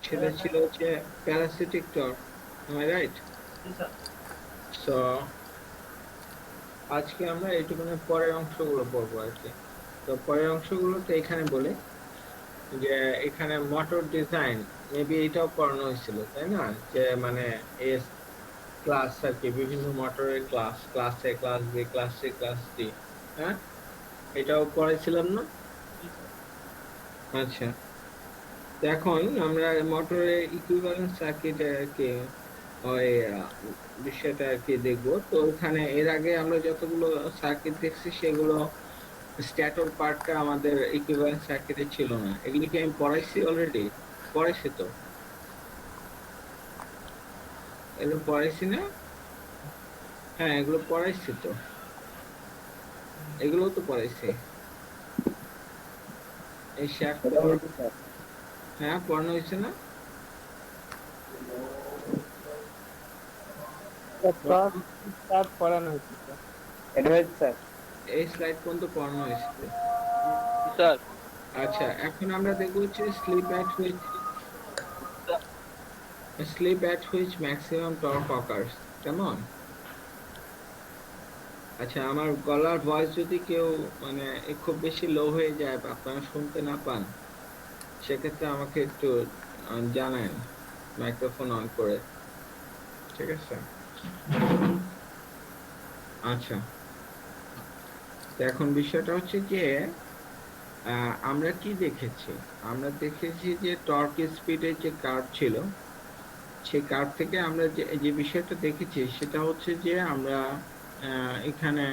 সেটা ছিল হচ্ছে parasitic torque. Am I right? So আজকে আমরা এইটুকুনের পরের অংশগুলো পড়বো আর কি। তো পরের অংশগুলোতে এখানে বলে যে এখানে মোটর ডিজাইন মেবি এটাও পড়ানো হয়েছিল তাই না, যে মানে এস ক্লাস আর কি, বিভিন্ন মোটরের class, class A, class B, class C, class D. হ্যাঁ, এটাও পড়াইছিলাম না? আচ্ছা, তো এখন আমরা মোটরের ইকুইভ্যালেন্ট সার্কিট আর কি ওই বিষয়টা আর কি দেখবো। তো ওখানে এর আগে আমরা যতগুলো সার্কিট দেখছি সেগুলো স্ট্যাটর পার্টটা আমাদের ইকুইভ্যালেন্ট সার্কিটে ছিল না। এগুলি কি আমি পড়াইছি অলরেডি? পড়াইছি তো, এগুলো পড়াইছি না? হ্যাঁ, এগুলো পড়াইছি তো, এগুলো তো পড়াইছি। এই শ্যাফট, হ্যাঁ পড়ানো হয়েছে না? পড়ানো হচ্ছে স্যার। এই স্লাইড পর্যন্ত পড়ানো হয়েছে। স্যার আচ্ছা, এখন আমরা দেখবো হচ্ছে slip at which maximum torque occurs. কেমন? আচ্ছা, আমার গলার ভয়েস যদি কেউ মানে খুব বেশি লো হয়ে যায় বা আপনারা শুনতে না পান, সেক্ষেত্রে আমাকে একটু জানান, মাইক্রোফোন অন করে। ঠিক আছে? আচ্ছা, তো এখন বিষয়টা হচ্ছে যে আমরা কি দেখেছি? আমরা দেখেছি যে টর্ক স্পিডের যে কার্ভ ছিল, সেই কার্ভ থেকে আমরা যে যে বিষয়টা দেখেছি সেটা হচ্ছে যে আমরা এখানে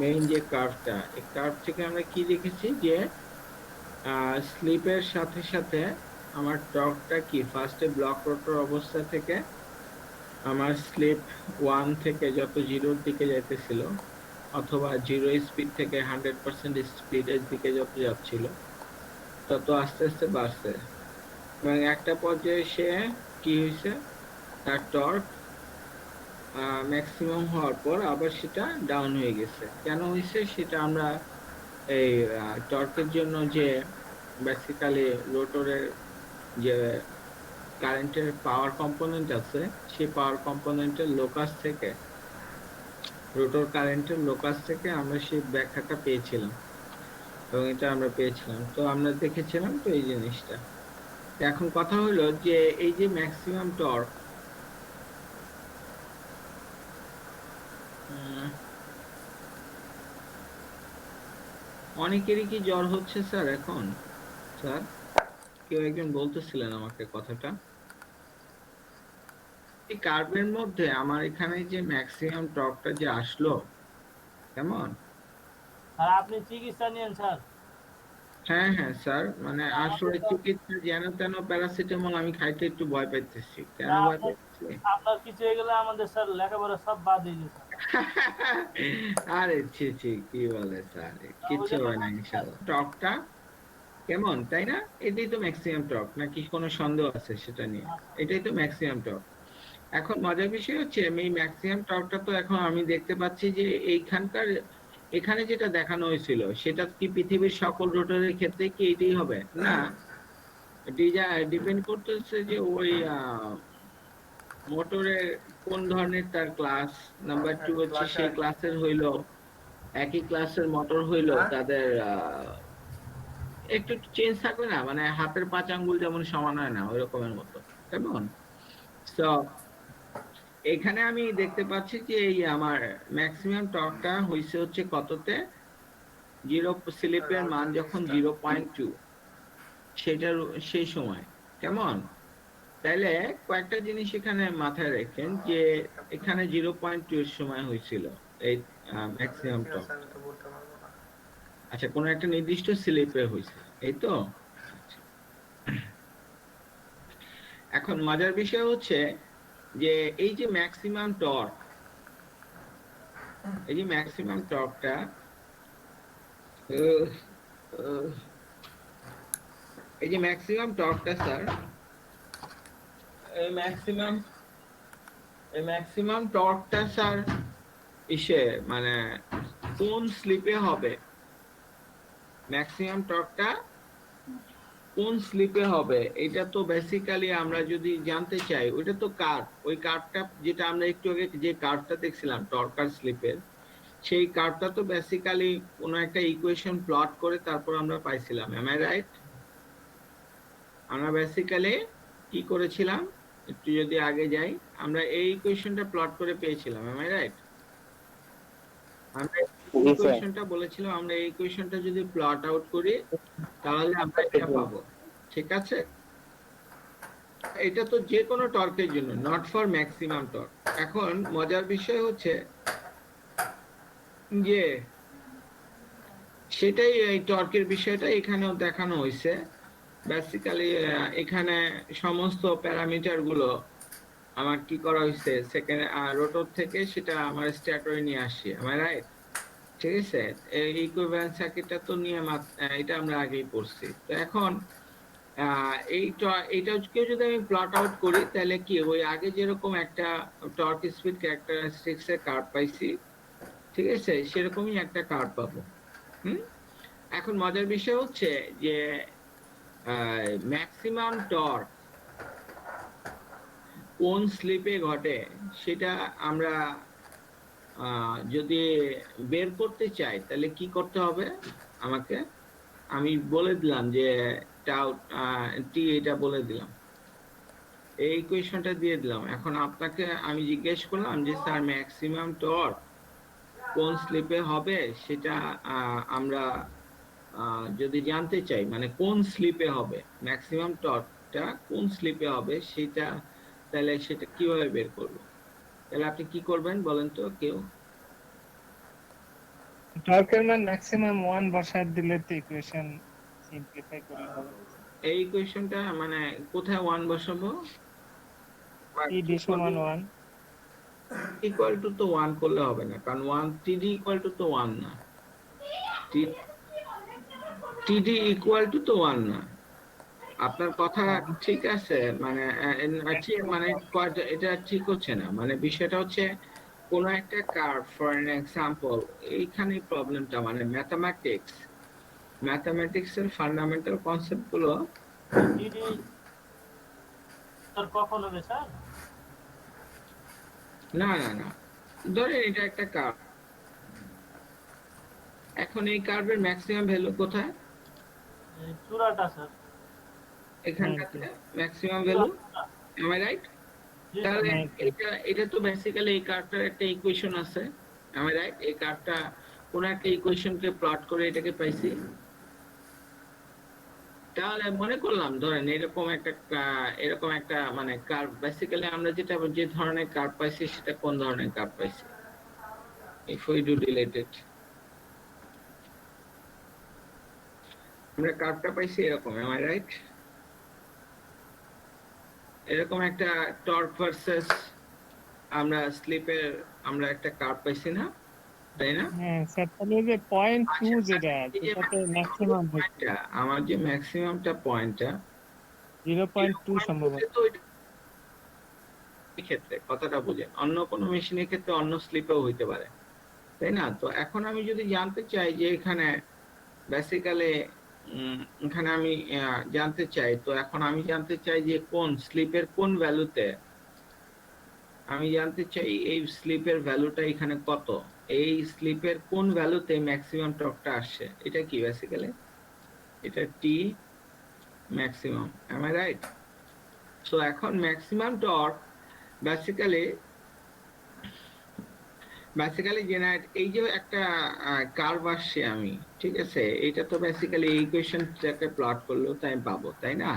মেইন যে কার্ভটা, এই কার্ভ থেকে আমরা কি দেখেছি যে স্লিপের সাথে সাথে আমার টর্কটা কি ফার্স্টে ব্লক রোটর অবস্থা থেকে আমার স্লিপ 1 থেকে যত জিরোর দিকে যাইতেছিল, অথবা জিরো স্পিড থেকে 100% স্পিডের দিকে যত যাচ্ছিল, তত আস্তে আস্তে বাড়ছে এবং একটা পর্যায়ে সে কি হয়েছে, তার টর্ক ম্যাক্সিমাম হওয়ার পর আবার সেটা ডাউন হয়ে গেছে। কেন হয়েছে সেটা আমরা এই টর্কের জন্য যে বেসিক্যালি রোটরের যে কারেন্টের পাওয়ার কম্পোনেন্ট আছে, সেই পাওয়ার কম্পোনেন্টের লোকাস থেকে, রোটর কারেন্টের লোকাস থেকে আমরা সেই ব্যাখ্যাটা পেয়েছিলাম এবং এটা আমরা পেয়েছিলাম, তো আমরা দেখেছিলাম তো এই জিনিসটা। এখন কথা হলো যে এই যে ম্যাক্সিমাম টর্ক, অনেকেরই কি জ্বর হচ্ছে স্যার এখন? স্যার, কেউ একজন বলতেছিলেন আমাকে কথাটা, এই কার্ভের মধ্যে আমার এখানে যে ম্যাক্সিমাম টর্কটা যে আসলো, কেমন? আর আপনি চিকিৎসা নিয়েন স্যার। হ্যাঁ হ্যাঁ স্যার, মানে আপনি আসলে তো চিকিৎসা যেন তেন প্যারাসিটামল আমি খাইতে একটু ভয় পাইতেছি। কেন ভয় আপনার পাইতেছি? আপনার কিছু হয়ে গেলে আমাদের স্যার লেখাপড়া সব বাদ দিয়ে দিন স্যার। আরে ছি ছি, কি বলে স্যার, ওই কিচ্ছু জন্য হয় না বলছি স্যার। ইনশাআল্লাহ। টকটা কেমন তাই না? এটাই তো ম্যাক্সিমাম টক, নাকি কোনো সন্দেহ আছে সেটা নিয়ে? এটাই তো ম্যাক্সিমাম টক। এখন মজার বিষয় হচ্ছে এই ম্যাক্সিমাম টর্কটা তো এখন আমি দেখতে পাচ্ছি যে এইখানকার, এখানে যেটা দেখানো হয়েছিল সেটা কি পৃথিবীর সকল রোটরের ক্ষেত্রে কি এটাই হবে না? ডিপেন্ড করতেছে যে ওই মোটরের কোন ধরনের তার ক্লাস। নাম্বার 2 হচ্ছে সেই ক্লাসের হইলো, একই ক্লাসের মোটর হইলো, তাদের একটু চেঞ্জ থাকবে না, মানে হাতের 5 আঙ্গুল যেমন সমান হয় না ওই রকমের মতো, কেমন? তো এখানে আমি দেখতে পাচ্ছি যে এই আমার ম্যাক্সিমাম টর্কটা হইছে হচ্ছে কততে, জিরো স্লিপের মান যখন 0.2, সেটার সেই সময়, কেমন? তাইলে কয়েকটা জিনিস এখানে মাথায় রাখেন যে এখানে 0.2 এর সময় হয়েছিল এই ম্যাক্সিমাম টর্ক। আচ্ছা, কোন একটা নির্দিষ্ট স্লিপে হয়েছে, এই তো? আচ্ছা, এখন মজার বিষয় হচ্ছে যে এই যে ম্যাক্সিমাম টর্ক, এই যে ম্যাক্সিমাম টর্কটা, এই যে ম্যাক্সিমাম টর্কটা স্যার, এই ম্যাক্সিমাম এই ম্যাক্সিমাম টর্কটা স্যার ইসে মানে কোন স্লিপে হবে? ম্যাক্সিমাম টর্কটা কোন স্লিপে হবে এটা তো বেসিক্যালি আমরা যদি জানতে চাই, ওইটা তো কার্ভ, ওই কার্ভটা যেটা আমরা একটু আগে যে কার্ভটা দেখছিলাম টর্কার স্লিপের, সেই কার্ভটা তো বেসিক্যালি কোনো একটা ইকুয়েশন প্লট করে তারপর আমরা পাইছিলাম, এম আই রাইট? আমরা বেসিক্যালি কি করেছিলাম, একটু যদি আগে যাই, আমরা এই ইকুয়েশনটা প্লট করে পেয়েছিলাম, এম আই রাইট? আমরা জি স্যার। ইকুয়েশনটা বলেছিলাম আমরা এই ইকুয়েশনটা যদি প্লট আউট করি তাহলে আমরা এটা পাবো, ঠিক আছে? এটা তো যে কোনো টর্কের জন্য, নট ফর ম্যাক্সিমাম টর্ক। এখন মজার বিষয় হচ্ছে যে সেটাই, এই টর্কের বিষয়টা এখানেও দেখানো হয়েছে। বেসিক্যালি এখানে সমস্ত প্যারামিটার গুলো আমার কি করা হয়েছে, সেকেন্ড রোটর থেকে সেটা আমার স্ট্যাটরে নিয়ে আসি, আমার রাইট? ঠিক আছে, এই ইকুইভ্যালেন্ট সার্কিটটা তো নিয়ে এটা আমরা আগেই পড়ছি। তো এখন এইটা কেউ যদি আমি প্লট আউট করি তাহলে কি ওই আগে যেরকম একটা টর্ক স্পিড ক্যারেক্টারিস্টিক্স এর কার্ভ পাইছি, ঠিক আছে, সেরকমই একটা কার্ভ পাবো। হুম। এখন মজার বিষয় হচ্ছে যে ম্যাক্সিমাম টর্ক কোন স্লিপে ঘটে সেটা আমরা যদি বের করতে চাই তাহলে কি করতে হবে আমাকে, আমি বলে দিলাম যে টাউ টি, এটা বলে দিলাম, এই ইকুয়েশনটা দিয়ে দিলাম। এখন আপনাকে আমি জিজ্ঞেস করলাম যে স্যার ম্যাক্সিমাম টর্ক কোন স্লিপে হবে সেটা আমরা যদি জানতে চাই, মানে কোন স্লিপে হবে ম্যাক্সিমাম টর্কটা, কোন স্লিপে হবে সেটা, তাহলে সেটা কিভাবে বের করব? তাহলে আপনি কি করবেন বলেন তো কেউ? টর্কের মান ম্যাক্সিমাম 1 বসায় দিলে তো ইকুয়েশন সিম্পলিফাই করলে হবে। এই ইকুয়েশনটা মানে কোথায় ওয়ান বসাবো? ed সমান 1। ইকুয়াল টু তো ওয়ান করলে হবে না, কারণ ওয়ান টিডি ইকুয়াল টু তো ওয়ান না, টিডি ইকুয়াল টু তো ওয়ান না। আপনার কথা ঠিক আছে, মানে ঠিক, মানে এটা ঠিক হচ্ছে না, মানে বিষয়টা হচ্ছে কোন একটা কার্ভ ফর এন এক্সাম্পল, এইখানে প্রবলেমটা, মানে ম্যাথমেটিক্স এর ফান্ডামেন্টাল কনসেপ্ট গুলো। ডিডি স্যার কখন হবে স্যার? না না না, ধরেন এটা একটা কার্ভ, এখন এই কার্ভের ম্যাক্সিমাম ভ্যালু কোথায়? চূড়াটা স্যার। এখানটাতে maximum value, am I right? জি স্যার। তাহলে এটা তো বেসিক্যালি এই কার্ভটার একটা ইকুয়েশন আছে, এম আই রাইট? এই কার্ভটা কোন একটা ইকুয়েশনকে প্লট করে এটাকে পাইছি। তাহলে মনে করলাম ধরেন এরকম একটা মানে কার্ভ, বেসিক্যালি আমরা যে ধরনের কার্ভ পাইছি সেটা কোন ধরনের কার্ভ পাইছি, ইফ উই ডু রিলেটেড, আমরা কার্ভটা পাইছি এরকম, এম আই রাইট? এরকম একটা টর্ক ভার্সেস আমরা স্লিপের আমরা একটা কার্ভ পাইছি না, তাই না? হ্যাঁ স্যার, তাহলে যে পয়েন্ট 2 আচ্ছা, যেটা এই যে যেটাতে maximum ম্যাক্সিমাম হচ্ছে পয়েন্টটা, আমার যে ম্যাক্সিমামটা পয়েন্টটা 0.2 সম্ভবত। তো ক্ষেত্রে কথাটা বুঝেন, অন্য কোনো মেশিনের ক্ষেত্রে অন্য স্লিপেও হইতে পারে, তাই না? তো এখন আমি যদি জানতে চাই যে এখানে বেসিক্যালি এখানে আমি জানতে চাই, তো এখন আমি জানতে চাই যে কোন স্লিপের কোন ভ্যালুতে, আমি জানতে চাই এই স্লিপের ভ্যালুটা এখানে কত, এই স্লিপের কোন ভ্যালুতে ম্যাক্সিমাম টর্কটা আসছে, এটা কি বেসিক্যালি, এটা T maximum, M I right? So এখন ম্যাক্সিমাম টর্ক বেসিক্যালি জেনারেট, এই যে একটা কার্ভ আসছে আমি, ঠিক আছে, এটা তো বেসিক্যালি এই ইকুয়েশনটাকে প্লট করলেও তাই পাবো, তাই না?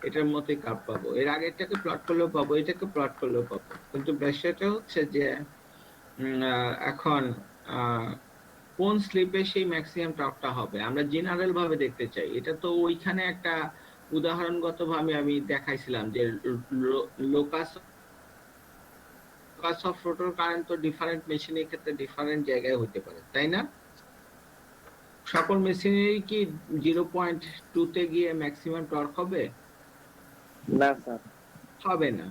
এটার মতোই কার্ভ পাবো, এর আগেরটাকে প্লট করলেও পাবো, এটাকে প্লট করলেও পাবো, কিন্তু বিষয়টা হচ্ছে যে এখন কোন স্লিপে সেই ম্যাক্সিমাম টর্কটা হবে আমরা জেনারেল ভাবে দেখতে চাই। এটা তো ওইখানে একটা উদাহরণগত ভাবে আমি দেখাইছিলাম যে লোকাস অফ রোটর কারেন্ট তো ডিফারেন্ট মেশিনের ক্ষেত্রে ডিফারেন্ট জায়গায় হতে পারে, তাই না? সকল মেশিনেরই কি 0.2 তে গিয়ে ম্যাক্সিমাম টর্ক হবে? না স্যার। হবে না।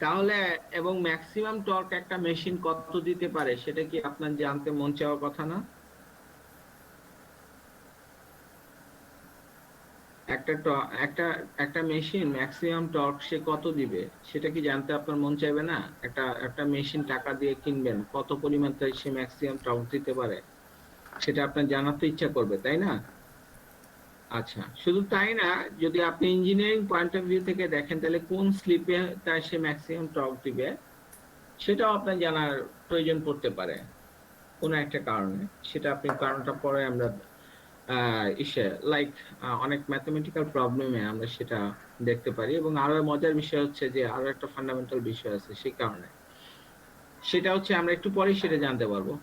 তাহলে এবং ম্যাক্সিমাম টর্ক একটা মেশিন কত দিতে পারে সেটা কি আপনার জানতে মন চাওয়ার কথা না? একটা একটা মেশিন ম্যাক্সিমাম টর্ক সে কত দিবে সেটা কি জানতে আপনার মন চাইবে না? একটা একটা মেশিন টাকা দিয়ে কিনবেন, কত পরিমাণ তাই সে ম্যাক্সিমাম টর্ক দিতে পারে সেটা আপনার জানার তো ইচ্ছা করবে, তাই না? আচ্ছা, শুধু তাই না, যদি আপনি ইঞ্জিনিয়ারিং পয়েন্ট অফ ভিউ থেকে দেখেন তাহলে কোন স্লিপে তার সে ম্যাক্সিমাম টর্ক দিবে সেটাও আপনার জানার প্রয়োজন পড়তে পারে কোনো একটা কারণে। সেটা আপনি কারণটা পরে আমরা ইসে লাইক অনেক ম্যাথমেটিক্যাল প্রবলেমে আমরা সেটা দেখতে পারি। এবং আরো মজার বিষয় হচ্ছে যে আরো একটা ফান্ডামেন্টাল বিষয় আছে সেই কারণে, সেটা হচ্ছে আমরা একটু পরেই সেটা জানতে পারবো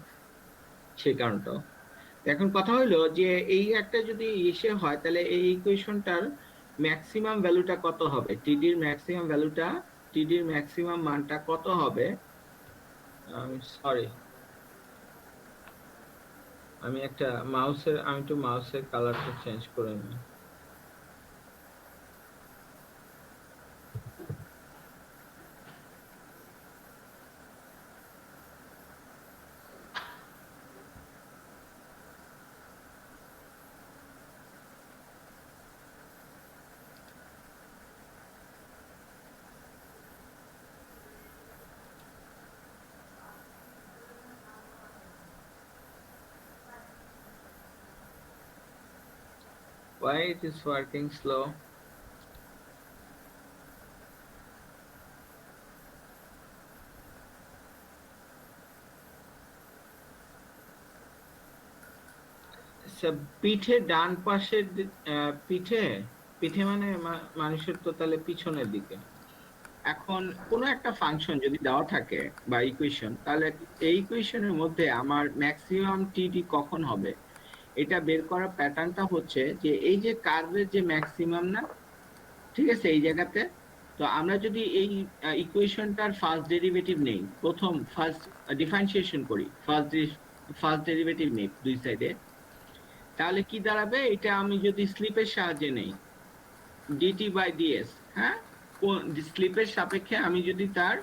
সেই কারণটাও। এখন কথা হলো যে এই একটা যদি ইসে হয় তাহলে এই ইকুয়েশনটার ম্যাক্সিমাম ভ্যালুটা কত হবে, টিডির ম্যাক্সিমাম মানটা কত হবে? সরি, আমি একটু মাউসের কালারটা চেঞ্জ করে নিই। Why it is working slow? পিঠে ডান পাশের পিঠে পিঠে মানে মানুষের তো তাহলে পিছনের দিকে। এখন কোনো একটা ফাংশন যদি দেওয়া থাকে বা ইকুয়েশন, তাহলে এই ইকুয়েশনের মধ্যে আমার ম্যাক্সিমাম টিডি কখন হবে এটা বের করার প্যাটার্নটা হচ্ছে যে এই যে কার্ভের যে ম্যাক্সিমাম না, ঠিক আছে, এই জায়গাতে তো আমরা যদি এই ইকুয়েশনটার ফার্স্ট ডেরিভেটিভ নেই, ফার্স্ট ডিফারেন্সিয়েশন করি, ফার্স্ট ডেরিভেটিভ নেই দুই সাইডে, তাহলে কি দাঁড়াবে? এটা আমি যদি স্লিপের সাহায্যে নেই ডিটি বাই ডিএস, হ্যাঁ, স্লিপের সাপেক্ষে আমি যদি তার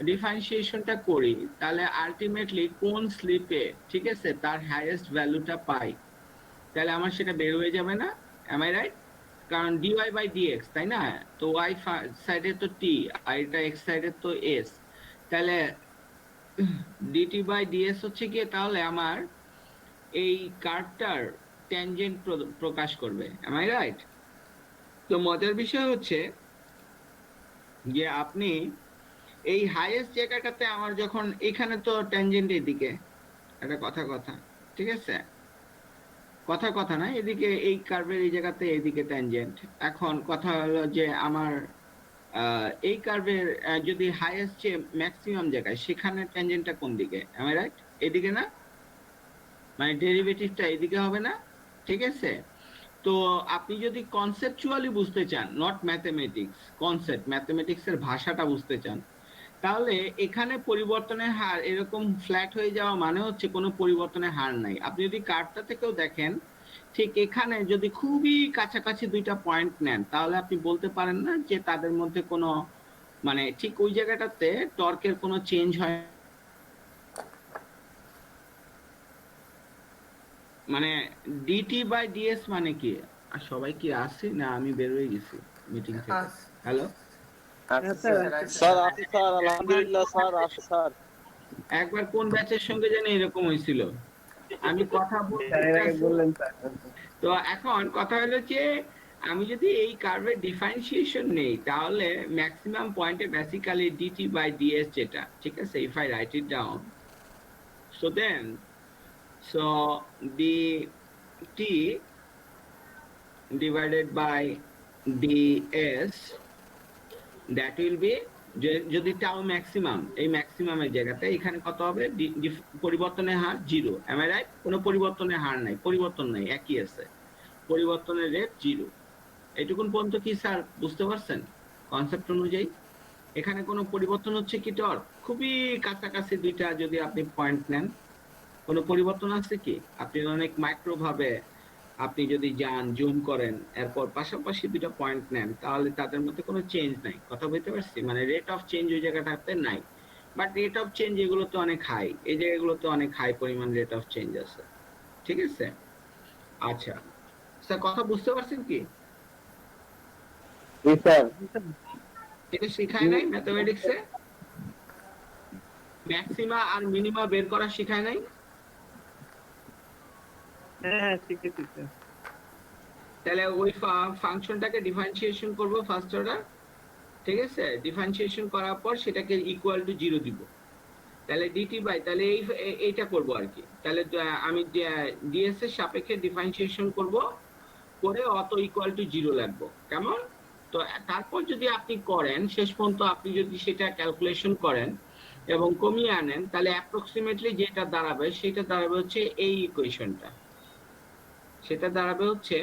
ডিফারেন্সিয়েশনটা করি তাহলে আলটিমেটলি কোন স্লিপে, ঠিক আছে, তার হাইয়েস্ট ভ্যালুটা পাই, তাহলে আমার সেটা বের হয়ে যাবে না? Am I right? কারণ ডিওয়াই বাই ডিএক্স, তাই না? তো ওয়াই সাইডে তো টি আর এটা এক্স সাইডে তো এস, তাহলে ডিটি বাই ডিএস হচ্ছে কি তাহলে আমার এই কার্ভটার ট্যানজেন্ট প্রকাশ করবে। Am I right? তো মজার বিষয় হচ্ছে যে আপনি এই হাইয়েস্ট জায়গাটাতে আমার যখন এখানে তো ট্যানজেন্ট এদিকে একটা কথা, ঠিক আছে, কথা না, এদিকে এই কার্ভের এই জায়গাতে এদিকে ট্যানজেন্ট। এখন কথা হলো যে আমার এই কার্ভের যদি হাইয়েস্ট যে ম্যাক্সিমাম জায়গায় সেখানে ট্যানজেন্টটা কোন দিকে? Am I right? এদিকে না? মানে ডেরিভেটিভটা এদিকে হবে না? ঠিক আছে, তো আপনি যদি কনসেপচুয়ালি বুঝতে চান, নট ম্যাথমেটিক্স, কনসেপ্ট ম্যাথমেটিক্সের ভাষাটা বুঝতে চান, তাহলে এখানে পরিবর্তনের হার এরকম ফ্ল্যাট হয়ে যাওয়া মানে হচ্ছে কোনো পরিবর্তনের হার নাই। আপনি যদি কার্ভটা থেকেও দেখেন, ঠিক এখানে যদি খুবই কাছাকাছি দুইটা পয়েন্ট নেন তাহলে আপনি বলতে পারেন না যে তাদের মধ্যে কোনো মানে ঠিক ওই জায়গাটাতে টর্কের কোনো চেঞ্জ হয়, মানে ডিটি বাই ডিএস মানে কি? আর সবাই কি আসছে না আমি বের হয়ে গেছি মিটিং থেকে? হ্যালো, স্যার আছি স্যার, আলহামদুলিল্লাহ স্যার, আছি স্যার। একবার কোন ব্যাচের সঙ্গে জানি এরকম হয়েছিল, আমি কথা বলতে চাইছি। তো এখন কথা হলো যে আমি যদি এই কার্ভের ডিফারেন্সিয়েশন নেই তাহলে ম্যাক্সিমাম পয়েন্টে বেসিক্যালি ডিটি বাই ডিএস যেটা, ঠিক আছে, if I write it down, so then so dt divided by ds that will be, যদি টাও ম্যাক্সিমাম, এই ম্যাক্সিমামের জায়গাতে এখানে কত হবে? পরিবর্তনের হার 0, এম আই রাইট? কোনো পরিবর্তনের হার নাই, পরিবর্তন নাই, একই আছে, পরিবর্তনের রেট 0। এইটুকুন পর্যন্ত কি স্যার বুঝতে পারছেন কনসেপ্ট অনুযায়ী? এখানে কোনো পরিবর্তন হচ্ছে কি টর্ক? খুবই কাছাকাছি দুইটা যদি আপনি পয়েন্ট নেন, কোনো পরিবর্তন আছে কি? আপনি অনেক মাইক্রো ভাবে আপনি যদি যান জুম করেন এরপর পাশাপাশি দুটো পয়েন্ট নেন তাহলে তাদের মধ্যে কোনো চেঞ্জ নাই। কথা বলতে পারছি? মানে রেট অফ চেঞ্জ ওই জায়গাটাতে নাই, বাট রেট অফ চেঞ্জ এগুলো তো অনেক হাই, এই জায়গাগুলোতে অনেক হাই পরিমাণ রেট অফ চেঞ্জ আছে, ঠিক আছে? আচ্ছা স্যার, কথা বুঝতে পারছেন কি? জি স্যার। এটা শেখায় নাই ম্যাথমেটিক্সে? ম্যাক্সিমা আর মিনিমা বের করা শেখায় নাই? হ্যাঁ হ্যাঁ শিখেছি স্যার। তাহলে ওই ফাংশনটাকে ডিফারেন্সিয়েশন করব ফার্স্ট অর্ডার, ঠিক আছে? ডিফারেন্সিয়েশন করার পর সেটাকে ইকুয়াল টু 0 দিব। তাহলে ডিটি বাই, তাহলে এইটা করব আর কি। তাহলে আমি ডিএস এর সাপেক্ষে ডিফারেন্সিয়েশন করব, করে অত ইকুয়াল টু 0 লাগবো, কেমন? তো তারপর যদি আপনি করেন, শেষ পর্যন্ত আপনি যদি সেটা ক্যালকুলেশন করেন এবং কমিয়ে আনেন, তাহলে অ্যাপ্রক্সিমেটলি যেটা দাঁড়াবে সেটা দাঁড়াবে হচ্ছে এই ইকুয়েশনটা, সেটা দাঁড়াবে হচ্ছে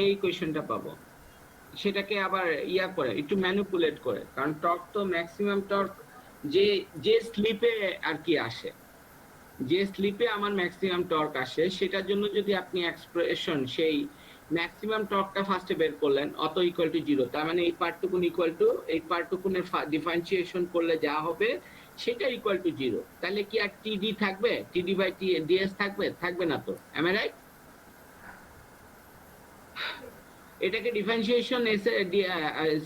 এই ইকুয়েশনটা পাবো। সেটাকে আবার ইয়া করে একটু ম্যানিপুলেট করে, কারণ টর্ক তো ম্যাক্সিমাম টর্ক যে যে স্লিপে আর কি আসে, যে স্লিপে আমার ম্যাক্সিমাম টর্ক আসে, সেটার জন্য যদি আপনি এক্সপ্রেশন সেই ম্যাক্সিমাম টর্কটা ফার্স্টে বের করলেন, অত ইকুয়াল টু 0, তার মানে এই পার্টটুকুন ইকুয়াল টু এই পার্টটুকুনের ডিফারেন্সিয়েশন করলে যা হবে সেটা ইকুয়াল টু 0। তাহলে কি আর টিডি থাকবে? টিডি বাই ডিএস থাকবে? থাকবে না তো, এম আই রাইট? এটাকে ডিফারেন্সিয়েশন এসে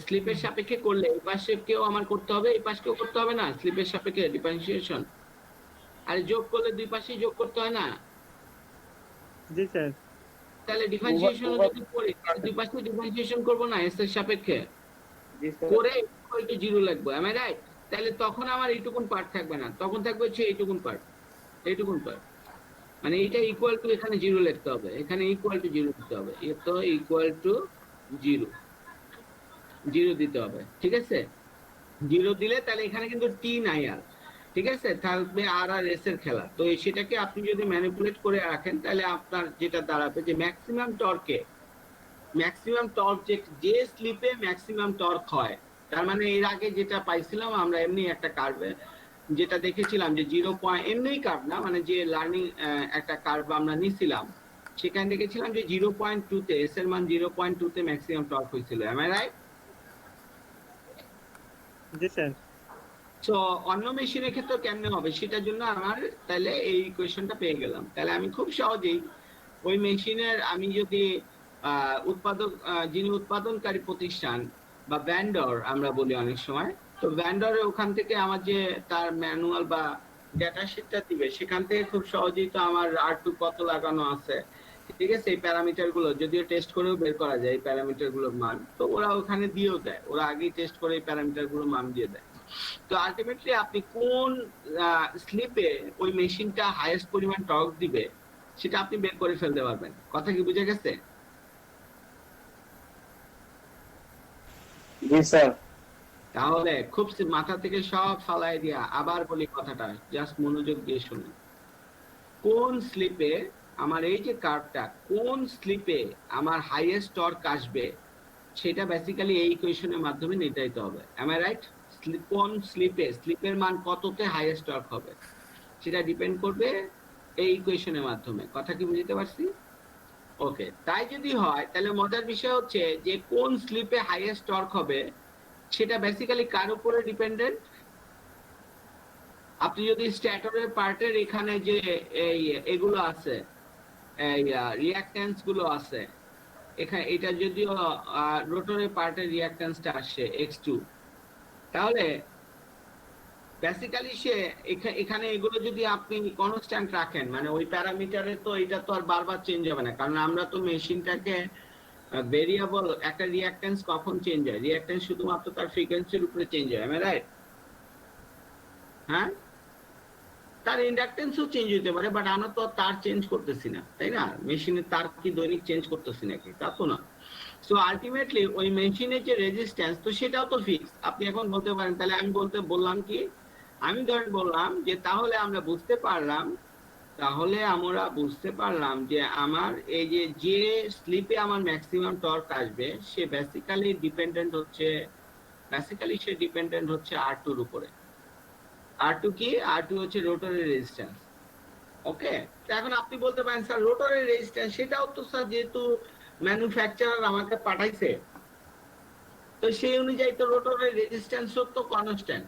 স্লিপের সাপেক্ষে করলে এই পাশে কেউ আমার করতে হবে, এই পাশকেও করতে হবে না স্লিপের সাপেক্ষে ডিফারেন্সিয়েশন? আর যোগ করলে দুই পাশেই যোগ করতে হয় না? জি স্যার। তাহলে ডিফারেন্সিয়েশন যদি করি দুই পাশে ডিফারেন্সিয়েশন করব না এস এর সাপেক্ষে, জি স্যার। করে ইকুয়াল টু 0 লাগবে, এম আই রাইট? তাহলে তখন আমার এইটুকুন পার্ট থাকবে না, তখন থাকবে হচ্ছে এইটুকুন পার্ট, এইটুকুন পার্ট। মানে এটা ইকুয়াল টু এখানে 0 লিখতে হবে, এখানে ইকুয়াল টু 0 দিতে হবে, এ তো ইকুয়াল টু 0, 0 দিতে হবে, ঠিক আছে? 0 দিলে তাহলে এখানে কিন্তু টি নাই আর, ঠিক আছে? থাকবে আর আর এস এর খেলা। তো সেটাকে আপনি যদি ম্যানিপুলেট করে রাখেন, তাহলে আপনার যেটা দাঁড়াবে যে ম্যাক্সিমাম টর্কে, ম্যাক্সিমাম টর্ক যে স্লিপে ম্যাক্সিমাম টর্ক হয়, তার মানে এর আগে যেটা পাইছিলাম আমরা এমনি একটা কার্ভে যেটা দেখেছিলাম যে 0. এমনি কার্ভ না, মানে যে লার্নিং একটা কার্ভ আমরা নিছিলাম, সেখানে দেখেছিলাম যে 0.2 তে এস এর মান 0.2 তে ম্যাক্সিমাম টর্ক হয়েছিল, এম আই রাইট? জি স্যার। তো অন্য মেশিনের ক্ষেত্রে কেমনে হবে সেটার জন্য আমার তাহলে এই ইকুয়েশনটা পেয়ে গেলাম। তাহলে আমি খুব সহজেই ওই মেশিনের, আমি যদি উৎপাদক, যিনি উৎপাদনকারী প্রতিষ্ঠান বা ভ্যান্ডর আমরা বলি অনেক সময়, তো ভ্যান্ডরের ওখান থেকে আমার যে তার ম্যানুয়াল বা ডেটা শিটটা দিবে, সেখান থেকে খুব সহজেই তো আমার R2 কত লাগানো আছে, ঠিক আছে, এই প্যারামিটার গুলো যদিও টেস্ট করেও বের করা যায় এই প্যারামিটার গুলোর মান, তো ওরা ওখানে দিয়েও দেয়, ওরা আগেই টেস্ট করে এই প্যারামিটার গুলোর মান দিয়ে দেয়। তো আলটিমেটলি আপনি কোন স্লিপে ওই মেশিনটা হাইয়েস্ট পরিমাণ টর্ক দিবে সেটা আপনি বের করে ফেলতে পারবেন। কথা কি বুঝে গেছে? জি স্যার। তাহলে খুব মাথা থেকে সব ফালাই দিয়া আবার বলি কথাটা, জাস্ট মনোযোগ দিয়ে শুনুন। কোন স্লিপে আমার এই যে কার্ভটা, কোন স্লিপে আমার হাইয়েস্ট টর্ক আসবে সেটা বেসিক্যালি এই ইকুয়েশনের মাধ্যমে নির্ধারিত হবে, এম আই রাইট? কোন স্লিপে, স্লিপের মান কততে হাইয়েস্ট টর্ক হবে সেটা ডিপেন্ড করবে এই ইকুয়েশনের মাধ্যমে। কথা কি বুঝতে পারছি? ওকে, তাই যদি হয় তাহলে মজার বিষয় হচ্ছে যে কোন স্লিপে হাইয়েস্ট টর্ক হবে সেটা বেসিক্যালি কার উপরে ডিপেন্ডেন্ট? আপনি যদি স্ট্যাটরের পার্টের এখানে যে এই এগুলো আছে, এই রিঅ্যাকট্যান্স গুলো আছে এখানে, এটা যদিও রোটরের পার্টের রিঅ্যাকট্যান্সটা আসে x2, তাহলে বেসিক্যালি সে এখানে এগুলো যদি আপনি কনস্ট্যান্ট রাখেন, মানে ওই প্যারামিটারে, তো এটা তো আর বারবার চেঞ্জ হবে না, কারণ আমরা তো মেশিনটাকে ভেরিয়েবল, একটা রিঅ্যাকট্যান্স কখন চেঞ্জ হয়, রিঅ্যাকট্যান্স শুধুমাত্র তার ফ্রিকোয়েন্সির উপরে চেঞ্জ হয়, আমি রাইট? হ্যাঁ, তার ইন্ডাকটেন্সও চেঞ্জ হতে পারে, বাট আমরা তো তার চেঞ্জ করতেছি না, তাই না? মেশিনের তার কি দৈনিক চেঞ্জ করতেছি নাকি? তা তো না। সো আলটিমেটলি ওই মেশিনের যে রেজিস্ট্যান্স, তো সেটাও তো ফিক্স। আপনি এখন বলতে পারেন তাহলে আমি বললাম কি, আমি ধরেন বললাম যে তাহলে আমরা বুঝতে পারলাম যে আমার এই যে স্লিপে আমার ম্যাক্সিমাম টর্ক আসবে সে বেসিক্যালি ডিপেন্ডেন্ট হচ্ছে R2 এর উপরে। R2 কি? R2 হচ্ছে রোটরের রেজিস্ট্যান্স। ওকে, এখন আপনি বলতে পারেন স্যার রোটরের রেজিস্ট্যান্স, সেটাও তো স্যার যেহেতু ম্যানুফ্যাকচারার আমাকে পাঠাইছে, তো সেই অনুযায়ী তো রোটরের রেজিস্ট্যান্স তো কনস্ট্যান্ট,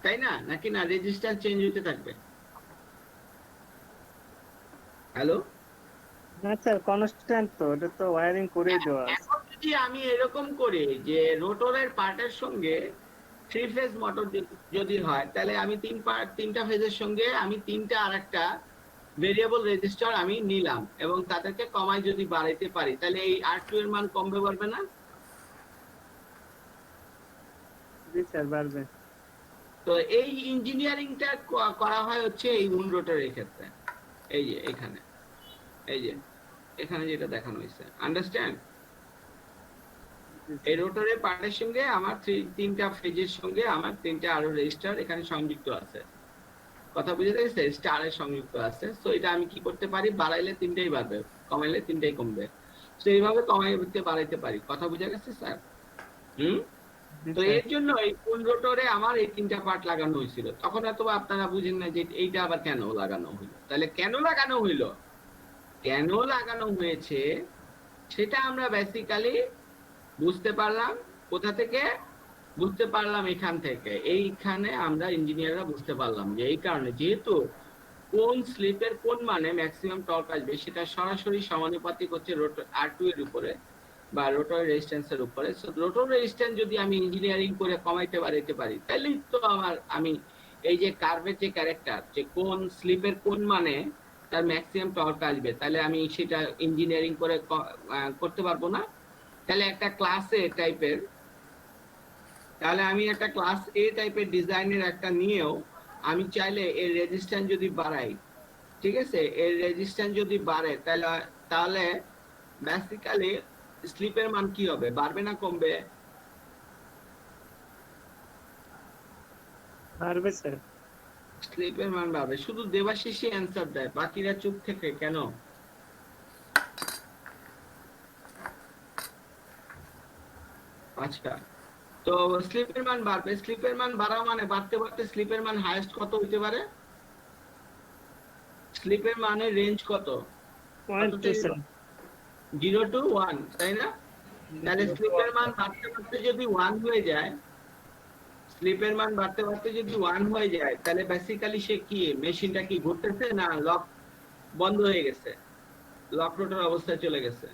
তাই না? নাকি না রেজিস্ট্যান্স চেঞ্জ হতে থাকবে? হ্যালো, না স্যার কনস্ট্যান্ট তো, এটা তো ওয়্যারিং করেই দেওয়া আছে। এখন যদি আমি এরকম করি যে রোটরের পার্টের সঙ্গে 3 ফেজ মোটর যদি হয়, তাহলে আমি তিনটা ফেজের সঙ্গে আমি তিনটা আরেকটা ভেরিয়েবল রেজিস্টার আমি নিলাম এবং তাদেরকে কমায় যদি বাড়াইতে পারি, তাহলে এই R2 এর মান কমবে বাড়বে না? জি স্যার বাড়বে। তো এই ইঞ্জিনিয়ারিংটা করা হয় হচ্ছে এই উইন্ড রোটরের ক্ষেত্রে। এই যে এখানে, এই যে এখানে যেটা দেখানো হয়েছে, আন্ডারস্ট্যান্ড? এই রোটরের পার্টের সঙ্গে আমার তিনটা ফেজের সঙ্গে আমার তিনটা আরো রেজিস্টার এখানে সংযুক্ত আছে। কথা বুঝে গেছে? স্টারে সংযুক্ত আছে। সো এটা আমি কি করতে পারি? বাড়াইলে তিনটাই বাড়বে, কমাইলে তিনটাই কমবে। তো এইভাবে কমাইতে বাড়াইতে পারি। কথা বুঝে গেছে স্যার? তো এর জন্য এই কোন রোটরে আমার এই তিনটা পার্ট লাগানো হয়েছিল। তখন হয়তো আপনারা বুঝেন না যে এইটা আবার কেন লাগানো হইলো। তাহলে কেন লাগানো হইলো? কেন লাগানো হয়েছে সেটা আমরা বেসিক্যালি বুঝতে পারলাম কোথা থেকে? বুঝতে পারলাম এখান থেকে। এইখানে আমরা ইঞ্জিনিয়াররা বুঝতে পারলাম যে এই কারণে, যেহেতু কোন স্লিপের কোন মানে ম্যাক্সিমাম টর্ক আসবে সেটা সরাসরি সমানুপাতিক হচ্ছে রোটর R2 এর উপরে বা রোটর রেজিস্ট্যান্সের উপরে। সো রোটর রেজিস্ট্যান্স যদি আমি ইঞ্জিনিয়ারিং করে কমাইতে বাড়াইতে পারি, তাহলে তো আমি এই যে কার্ভের যে ক্যারেক্টার, যে কোন স্লিপের কোন মানে তার ম্যাক্সিমাম টর্ক আসবে, তাহলে আমি সেটা ইঞ্জিনিয়ারিং করে করতে পারবো না? তাহলে একটা ক্লাস এ টাইপের, তাহলে আমি একটা ক্লাস এ টাইপের ডিজাইনের একটা নিয়েও আমি চাইলে এর রেজিস্ট্যান্স যদি বাড়াই, ঠিক আছে, এর রেজিস্ট্যান্স যদি বাড়ে, তাহলে বেসিক্যালি স্লিপের মান কি হবে? বাড়বে না কমবে? বাড়বে স্যার। স্লিপের মান বাড়বে। শুধু দেবাশিসই অ্যান্সার দেয়, বাকিরা চুপ থেকে কেন? আচ্ছা, তো স্লিপের মান বাড়বে। স্লিপের মান বাড়া মানে বাড়তে বাড়তে স্লিপের মান হাইয়েস্ট কত হইতে পারে? স্লিপের মানের রেঞ্জ কত? 0 to 1, তাই না? তাহলে স্লিপের মান বাড়তে বাড়তে যদি 1 হয়ে যায়, স্লিপের মান বাড়তে বাড়তে যদি 1 হয়ে যায়, তাহলে বেসিক্যালি সে কি, মেশিনটা কি ঘুরতেছে না লক বন্ধ হয়ে গেছে, লক রোটর অবস্থায় চলে গেছে?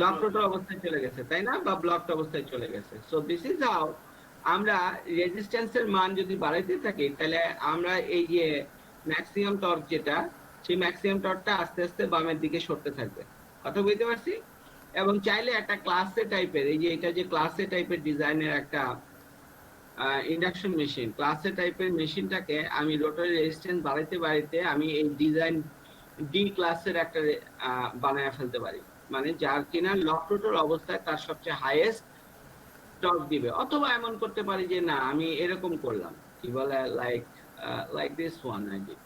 লক রোটর অবস্থায় চলে গেছে, তাই না? বা ব্লকড অবস্থায় চলে গেছে। সো দিস ইজ হাউ আমরা রেজিস্ট্যান্সের মান যদি বাড়াইতে থাকি, তাহলে আমরা এই যে ম্যাক্সিমাম টর্ক যেটা, সেই ম্যাক্সিমাম টর্কটা আস্তে আস্তে বামের দিকে সরতে থাকবে। কথা বুঝতে পারছি? এবং চাইলে একটা ক্লাস এ টাইপের, এই যে এটা যে ক্লাস এ টাইপের ডিজাইনের একটা ইন্ডাকশন মেশিন, ক্লাস এ টাইপের মেশিনটাকে আমি রোটরি রেজিস্ট্যান্স বাড়াইতে বাড়াইতে আমি এই ডিজাইন ডি ক্লাসের একটা বানায় ফেলতে পারি, মানে যার কিনা লক রোটর অবস্থায় তার সবচেয়ে হাইয়েস্ট টর্ক দিবে। অথবা এমন করতে পারি যে না, আমি এরকম করলাম, কি বলে, like this one I did,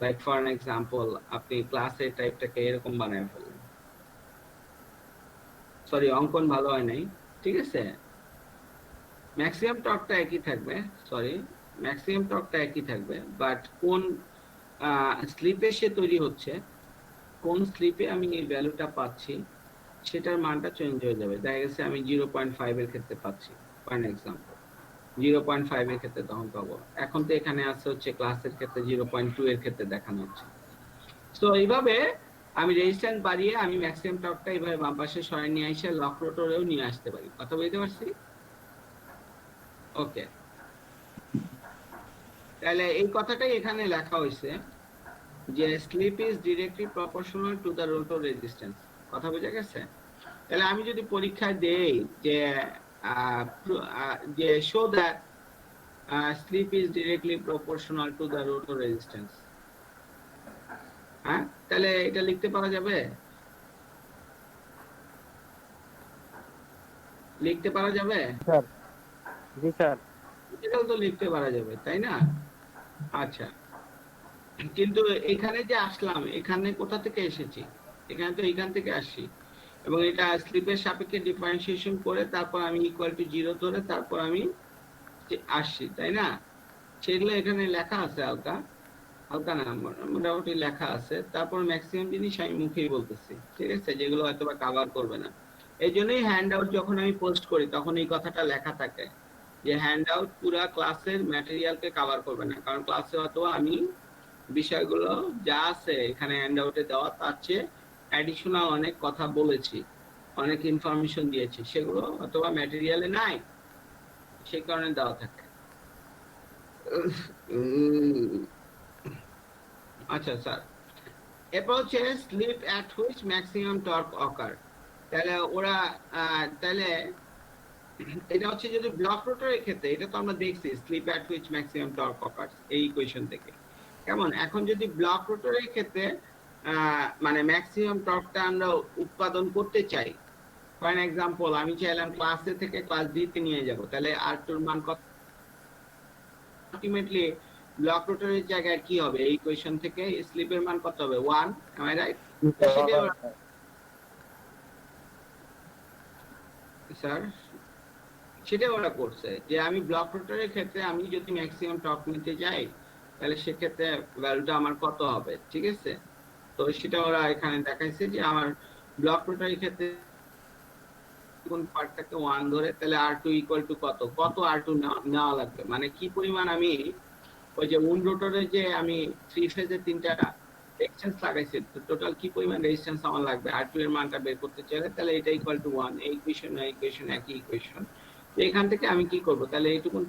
like for an example, আপনি ক্লাস এ টাইপটাকে এরকম বানায় ফেললেন। সরি, অঙ্কন ভালো হয় নাই, ঠিক আছে? ম্যাক্সিমাম টর্কটা একই থাকবে, সরি, ম্যাক্সিমাম টর্কটা একই থাকবে, বাট কোন স্লিপে সে তৈরি হচ্ছে, কোন স্লিপে আমি এই ভ্যালুটা পাচ্ছি, সেটার মানটা চেঞ্জ হয়ে যাবে। দেখা গেছে আমি 0.5 এর ক্ষেত্রে পাচ্ছি, ফর এক্সাম্পল 0.5 এর ক্ষেত্রে তখন পাবো। এখন তো এখানে আছে হচ্ছে ক্লাসের ক্ষেত্রে 0.2 এর ক্ষেত্রে দেখানো হচ্ছে। তো এইভাবে আমি রেজিস্ট্যান্স বাড়িয়ে আমি ম্যাক্সিমাম টর্কটা এইভাবে বাম পাশে সরাই নিয়ে এসে লক রোটরেও নিয়ে আসতে পারি। কথা বুঝতে পারছি? ওকে, তাহলে এই কথাটাই এখানে লেখা হয়েছে যে slip is directly proportional to the rotor resistance. কথা বুঝে গেছে? তাহলে আমি যদি পরীক্ষায় দেই যে show that slip is directly proportional to the rotor resistance, হ্যাঁ, তাহলে এটা লিখতে পারা যাবে? লিখতে পারা যাবে? স্যার জি স্যার, এটাও তো লিখতে পারা যাবে, তাই না? আচ্ছা, কিন্তু এখানে যে আসলাম, এখানে কোথা থেকে এসেছি? এখানে তো এখান থেকে আসছি, এবং এটা স্লিপের সাপেক্ষে ডিফারেন্সিয়েশন করে তারপর আমি ইকুয়াল টু 0 ধরে তারপর আমি আসছি, তাই না? সেগুলো এখানে লেখা আছে, হালকা হালকা না, মোটামুটি লেখা আছে। তারপর ম্যাক্সিমাম জিনিস আমি মুখেই বলতেছি, ঠিক আছে, যেগুলো হয়তো বা কভার করবে না। এই জন্যই হ্যান্ড আউট যখন আমি পোস্ট করি তখন এই কথাটা লেখা থাকে যে হ্যান্ড আউট পুরা ক্লাসের ম্যাটেরিয়ালকে কভার করবে না, কারণ ক্লাসে হয়তো আমি বিষয়গুলো যা আছে এখানে হ্যান্ড আউটে দেওয়া তার চেয়ে অ্যাডিশনাল অনেক কথা বলেছি, অনেক ইনফরমেশন দিয়েছি, সেগুলো অথবা ম্যাটেরিয়ালে নাই, সেই কারণে দেওয়া থাকে। আচ্ছা স্যার, এরপর হচ্ছে slip at which maximum torque occur. তাহলে ওরা তাহলে এটা হচ্ছে যদি ব্লক রোটরের ক্ষেত্রে, এটা তো আমরা দেখছি slip at which maximum torque occur এই ইকুয়েশন থেকে। কেমন, এখন যদি ব্লক রোটরের ক্ষেত্রে মানে ম্যাক্সিমাম টর্কটা আমরা উৎপাদন করতে চাই, ফর এক্সাম্পল আমি চাইলাম ক্লাস এ থেকে ক্লাস ডি তে নিয়ে যাব, তাহলে আর2 এর মান কত? আলটিমেটলি ব্লক রোটরের জায়গায় কি হবে, এই ইকুয়েশন থেকে স্লিপের মান কত হবে? 1, এম আই রাইট? স্যার সেটা ওরা করছে যে আমি ব্লক রোটরের ক্ষেত্রে আমি যদি ম্যাক্সিমাম টর্ক নিতে যাই, তাহলে সেক্ষেত্রে ভ্যালুটা আমার কত হবে, ঠিক আছে? তো সেটা ওরা এখানে দেখাইছে যে আমার ব্লক রোটরের ক্ষেত্রে কোন পার্টটাকে 1 ধরে, তাহলে আর2 ইকুয়াল টু কত কত আর2 নেওয়া লাগবে, মানে কি পরিমাণ আমি ওই যে উন্ড রোটরে যে আমি 3 ফেজে 3টা রেজিস্ট্যান্স লাগাইছি, টোটাল কি পরিমাণ রেজিস্ট্যান্স আমার লাগবে আর2 এর মানটা বের করতে চাইলে, তাহলে এটা ইকুয়াল টু 1। এই ইকুয়েশন একই ইকুয়েশন। তো এখান থেকে আমি কি করব, তাহলে এইটুকুন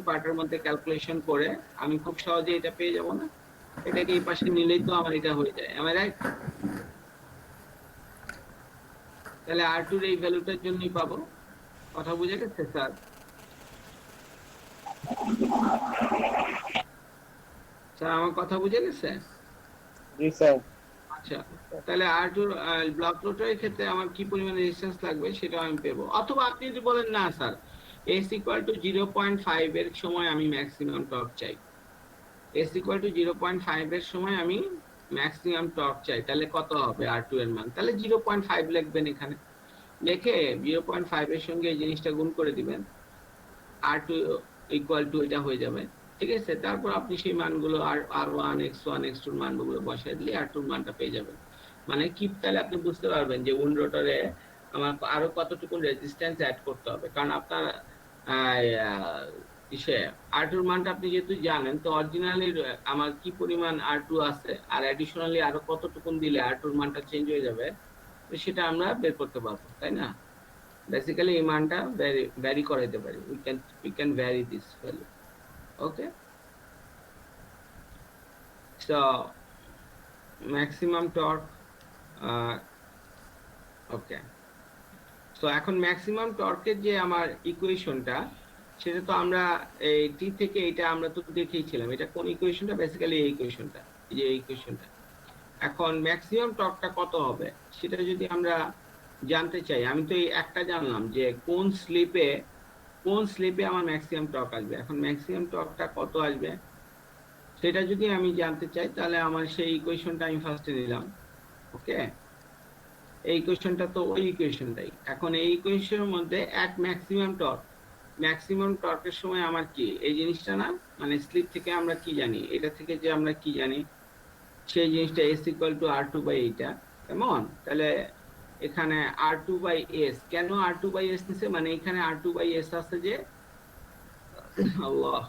পার্টের মধ্যে ক্যালকুলেশন করে আমি খুব সহজে এটা পেয়ে যাব না? এটাকে এই পাশে নিলেই তো আমার এটা হয়ে যায়, এম আই রাইট? তাহলে আর2 এর এই ভ্যালুটার জন্যই পাবো। কথা বুঝে গেছে স্যার? স্যার আমার কথা বুঝে গেছে? জি স্যার। আচ্ছা, তাহলে আর2 ব্লক রোটরের ক্ষেত্রে আমার কি পরিমাণ রেজিস্ট্যান্স লাগবে সেটা আমি পেবো। অথবা আপনি যদি বলেন না স্যার s ইকুয়াল টু 0.5 এর সময় আমি ম্যাক্সিমাম টর্ক চাই, s ইকুয়াল টু 0.5 এর সময় আমি ম্যাক্সিমাম টর্ক চাই, তাহলে কত হবে আর2 এর মান? তাহলে 0.5 লিখবেন এখানে, লিখে 0.5 এর সঙ্গে এই জিনিসটা গুণ করে দিবেন, আর2 ইকুয়াল টু এটা হয়ে যাবে, ঠিক আছে? তারপর আপনি সেই মানগুলো আর1 x1 x2 এর মানগুলো বসায় দিলে আর2 এর মানটা পেয়ে যাবেন। মানে কি, তাহলে আপনি বুঝতে পারবেন যে উন্ড রোটরে আমার আরো কতটুকু রেজিস্ট্যান্স অ্যাড করতে হবে, কারণ আপনার ইসে আর2 এর মানটা আপনি যেহেতু জানেন, তো অরিজিনালি আমার কি পরিমাণ আর2 আছে আর অ্যাডিশনালি আরো কতটুকু দিলে আর2 এর মানটা চেঞ্জ হয়ে যাবে, তো সেটা আমরা বের করতে পারবো, তাই না? বেসিক্যালি এই মানটা ভ্যারি করাইতে পারি, we can vary this value. Okay, so maximum torque okay, so এখন ম্যাক্সিমাম টর্কের যে আমার ইকুয়েশনটা, সেটা তো আমরা এই টি থেকে এটা আমরা তো দেখিয়েছিলাম, এটা কোন ইকুয়েশনটা? বেসিক্যালি এই ইকুয়েশনটা, এই যে ইকুয়েশনটা। এখন ম্যাক্সিমাম টর্কটা কত হবে সেটা যদি আমরা জানতে চাই, আমি তো এই একটা জানলাম যে কোন স্লিপে আমার ম্যাক্সিমাম টর্ক আসবে। এখন ম্যাক্সিমাম টর্কটা কত আসবে সেটা যদি আমি জানতে চাই, তাহলে আমার সেই ইকুয়েশনটা আমি ফার্স্টে নিলাম। ওকে, এই ইকুয়েশনটা তো ওই ইকুয়েশনটাই। এখন এই ইকুয়েশনের মধ্যে এক ম্যাক্সিমাম টর্কের সময় আমার কি এই জিনিসটা না, মানে স্লিপ থেকে আমরা কি জানি, এটা থেকে যে আমরা কি জানি সেই জিনিসটা s equal to r2 by এইটা, কেমন? তাহলে এখানে r2 বাই s, কেন r2 বাই s নিছে, মানে এখানে r2 বাই s আছে যে আল্লাহ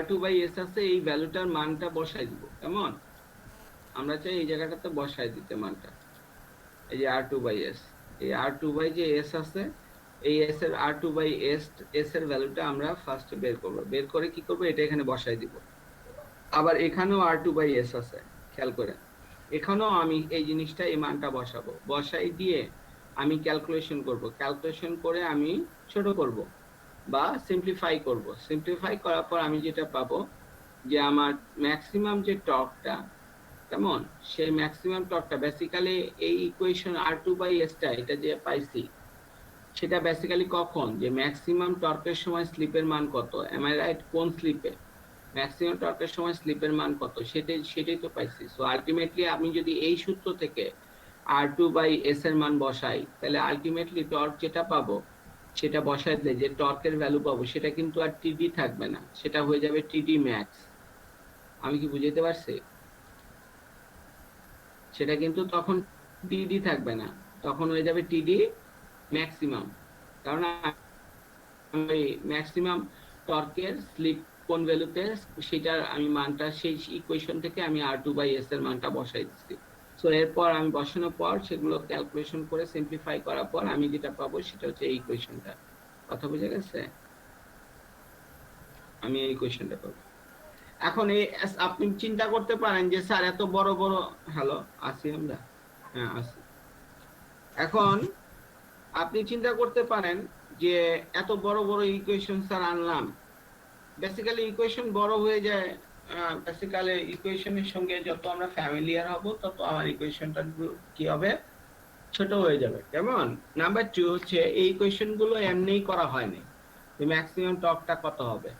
r2 বাই s আছে, এই ভ্যালুটার মানটা বসাই দিব, কেমন? আমরা চাই এই জায়গাটাতে বসাই দিতে মানটা, এই যে r2 বাই s, এই r2 বাই যে s আছে, এই s এর r2 বাই s এর ভ্যালুটা আমরা ফার্স্ট বের করব, বের করে কি করব, এটা এখানে বসাই দিব। আবার এখানেও r2 বাই s আছে, খেয়াল করে এখানেও আমি এই জিনিসটা এই মানটা বসাবো, বসাই দিয়ে আমি ক্যালকুলেশন করে আমি ছোট করব বা সিম্পলিফাই করব। সিম্পলিফাই করার পর আমি যেটা পাবো যে আমার ম্যাক্সিমাম যে টর্কটা, কেমন, সেই ম্যাক্সিমাম টর্কটা বেসিক্যালি এই ইকুয়েশন r2 বাই s টা এটা যে পাইছি, সেটা বেসিক্যালি কখন, যে ম্যাক্সিমাম টর্কের সময় স্লিপের মান কত, এম আই রাইট? কোন স্লিপে ম্যাক্সিমাম টর্কের সময় স্লিপের মান কত, সেটাই তো পাইছি। সো আলটিমেটলি আমি যদি এই সূত্র থেকে r2 বাই s এর মান বসাই, তাহলে আলটিমেটলি টর্ক যেটা পাবো সেটা বসাই দিলে যে টর্কের ভ্যালু পাবো সেটা কিন্তু আর টিডি থাকবে না, সেটা হয়ে যাবে টিডি ম্যাক্স। আমি কি বুঝাইতে পারছি? সেটা কিন্তু তখন টিডি থাকবে না, তখন হয়ে যাবে টিডি ম্যাক্সিমাম, কারণ আমি ম্যাক্সিমাম টর্কের স্লিপ কোন ভ্যালুতে সেটার আমি মানটা সেই ইকুয়েশন থেকে আমি r2 বাই s এর মানটা বসাই দিচ্ছি। সো এরপর আমি বসানোর পর সেগুলো ক্যালকুলেশন করে সিম্পলিফাই করার পর আমি যেটা পাবো সেটা হচ্ছে এই ইকুয়েশনটা। কথা বুঝে গেছে? আমি এই ইকুয়েশনটা পাবো। এখন এই আপনি চিন্তা করতে পারেন যে স্যার এত বড় বড়, হ্যালো আসি আমরা, হ্যাঁ আসি। এখন আপনি চিন্তা করতে পারেন যে এত বড় বড় ইকুয়েশন স্যার আনলাম, বেসিক্যালি ইকুয়েশন বড় হয়ে যায়। বেসিক্যালি ইকুয়েশনের সঙ্গে যত আমরা ফ্যামিলিয়ার হব তত আমার ইকুয়েশনটা কি হবে, ছোট হয়ে যাবে। কেমন? নাম্বার 2 হচ্ছে এই ইকুয়েশন গুলো এমনিই করা হয়নি। ম্যাক্সিমাম টর্কটা কত হবে,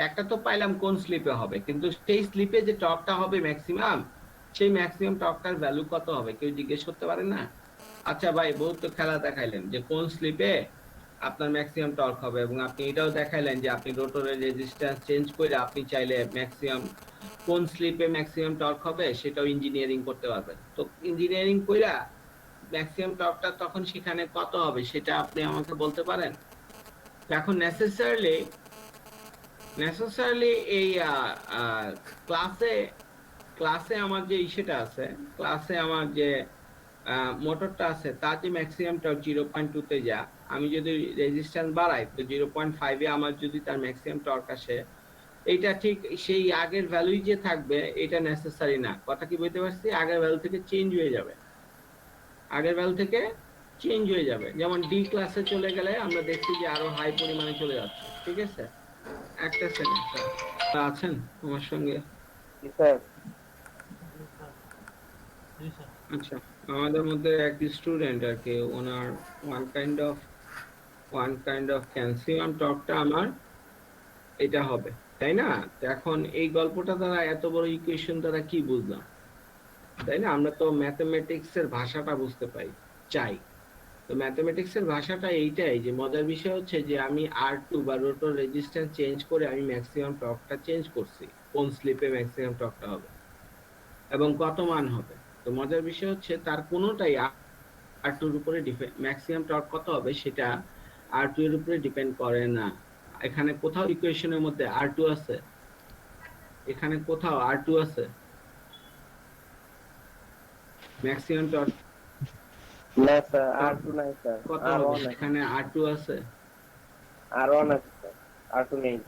একটা তো পাইলাম কোন স্লিপে হবে, কিন্তু সেই স্লিপে যে টর্কটা হবে ম্যাক্সিমাম, সেই ম্যাক্সিমাম টর্কটার ভ্যালু কত হবে কেউ জিজ্ঞেস করতে পারে না? আচ্ছা ভাই, বহুত তো খেলা দেখাইলেন যে কোন স্লিপে আপনার ম্যাক্সিমাম টর্ক হবে, এবং আপনি এটাও দেখাইলেন যে আপনি রোটরের রেজিস্ট্যান্স চেঞ্জ করে আপনি চাইলে ম্যাক্সিমাম কোন স্লিপে ম্যাক্সিমাম টর্ক হবে সেটাও ইঞ্জিনিয়ারিং করতে পারবেন। তো ইঞ্জিনিয়ারিং কইরা ম্যাক্সিমাম টর্কটা তখন সেখানে কত হবে সেটা আপনি আমাকে বলতে পারেন? এখন নেসেসারলি এই ক্লাসে ক্লাসে আমার যে ইসেটা আছে, ক্লাসে আমার যে মোটরটা আছে তার যে ম্যাক্সিমাম টর্ক 0.2 তে যা, আমি যদি রেজিস্ট্যান্স বাড়াই তো 0.5 এ আমার যদি তার ম্যাক্সিমাম টর্ক আসে, এইটা ঠিক সেই আগের ভ্যালুই যে থাকবে এটা নেসেসারি না। কথা কি বুঝতে পারছি? আগের ভ্যালু থেকে চেঞ্জ হয়ে যাবে, আগের ভ্যালু থেকে চেঞ্জ হয়ে যাবে। যেমন ডি ক্লাসে চলে গেলে আমরা দেখছি যে আরো হাই পরিমাণে চলে যাচ্ছে। ঠিক আছে, একটা সেকেন্ড স্যার আছেন আমার সঙ্গে? স্যার জি স্যার। আচ্ছা, আমাদের মধ্যে এক স্টুডেন্ট আর কি, ওনার ওয়ান কাইন্ড অফ ক্যালসিয়াম টকটা আমার এটা হবে, তাই না? তো এখন এই গল্পটা দ্বারা, এত বড় ইকুয়েশন দ্বারা কি বুঝলাম, তাই না? আমরা তো ম্যাথমেটিক্স এর ভাষাটা বুঝতে পাই চাই। তো ম্যাথমেটিক্স এর ভাষাটা এইটাই যে মজার বিষয় হচ্ছে যে আমি R2 বা রোটর রেজিস্ট্যান্স চেঞ্জ করে আমি ম্যাক্সিমাম টর্কটা চেঞ্জ করছি, কোন স্লিপে ম্যাক্সিমাম টর্কটা হবে এবং কত মান হবে। তো মজার বিষয় হচ্ছে তার কোনোটাই R2 এর উপরে ডিপেন্ড, ম্যাক্সিমাম টর্ক কত হবে সেটা R2 এর উপরে ডিপেন্ড করে না। এখানে কোথাও ইকুয়েশনের মধ্যে R2 আছে? এখানে কোথাও R2 আছে? ম্যাক্সিমাম টর্ক না স্যার, R2 নাই স্যার, কত R1 হবে? আছে, এখানে R2 আছে? R1 আছে স্যার, R2 নেই।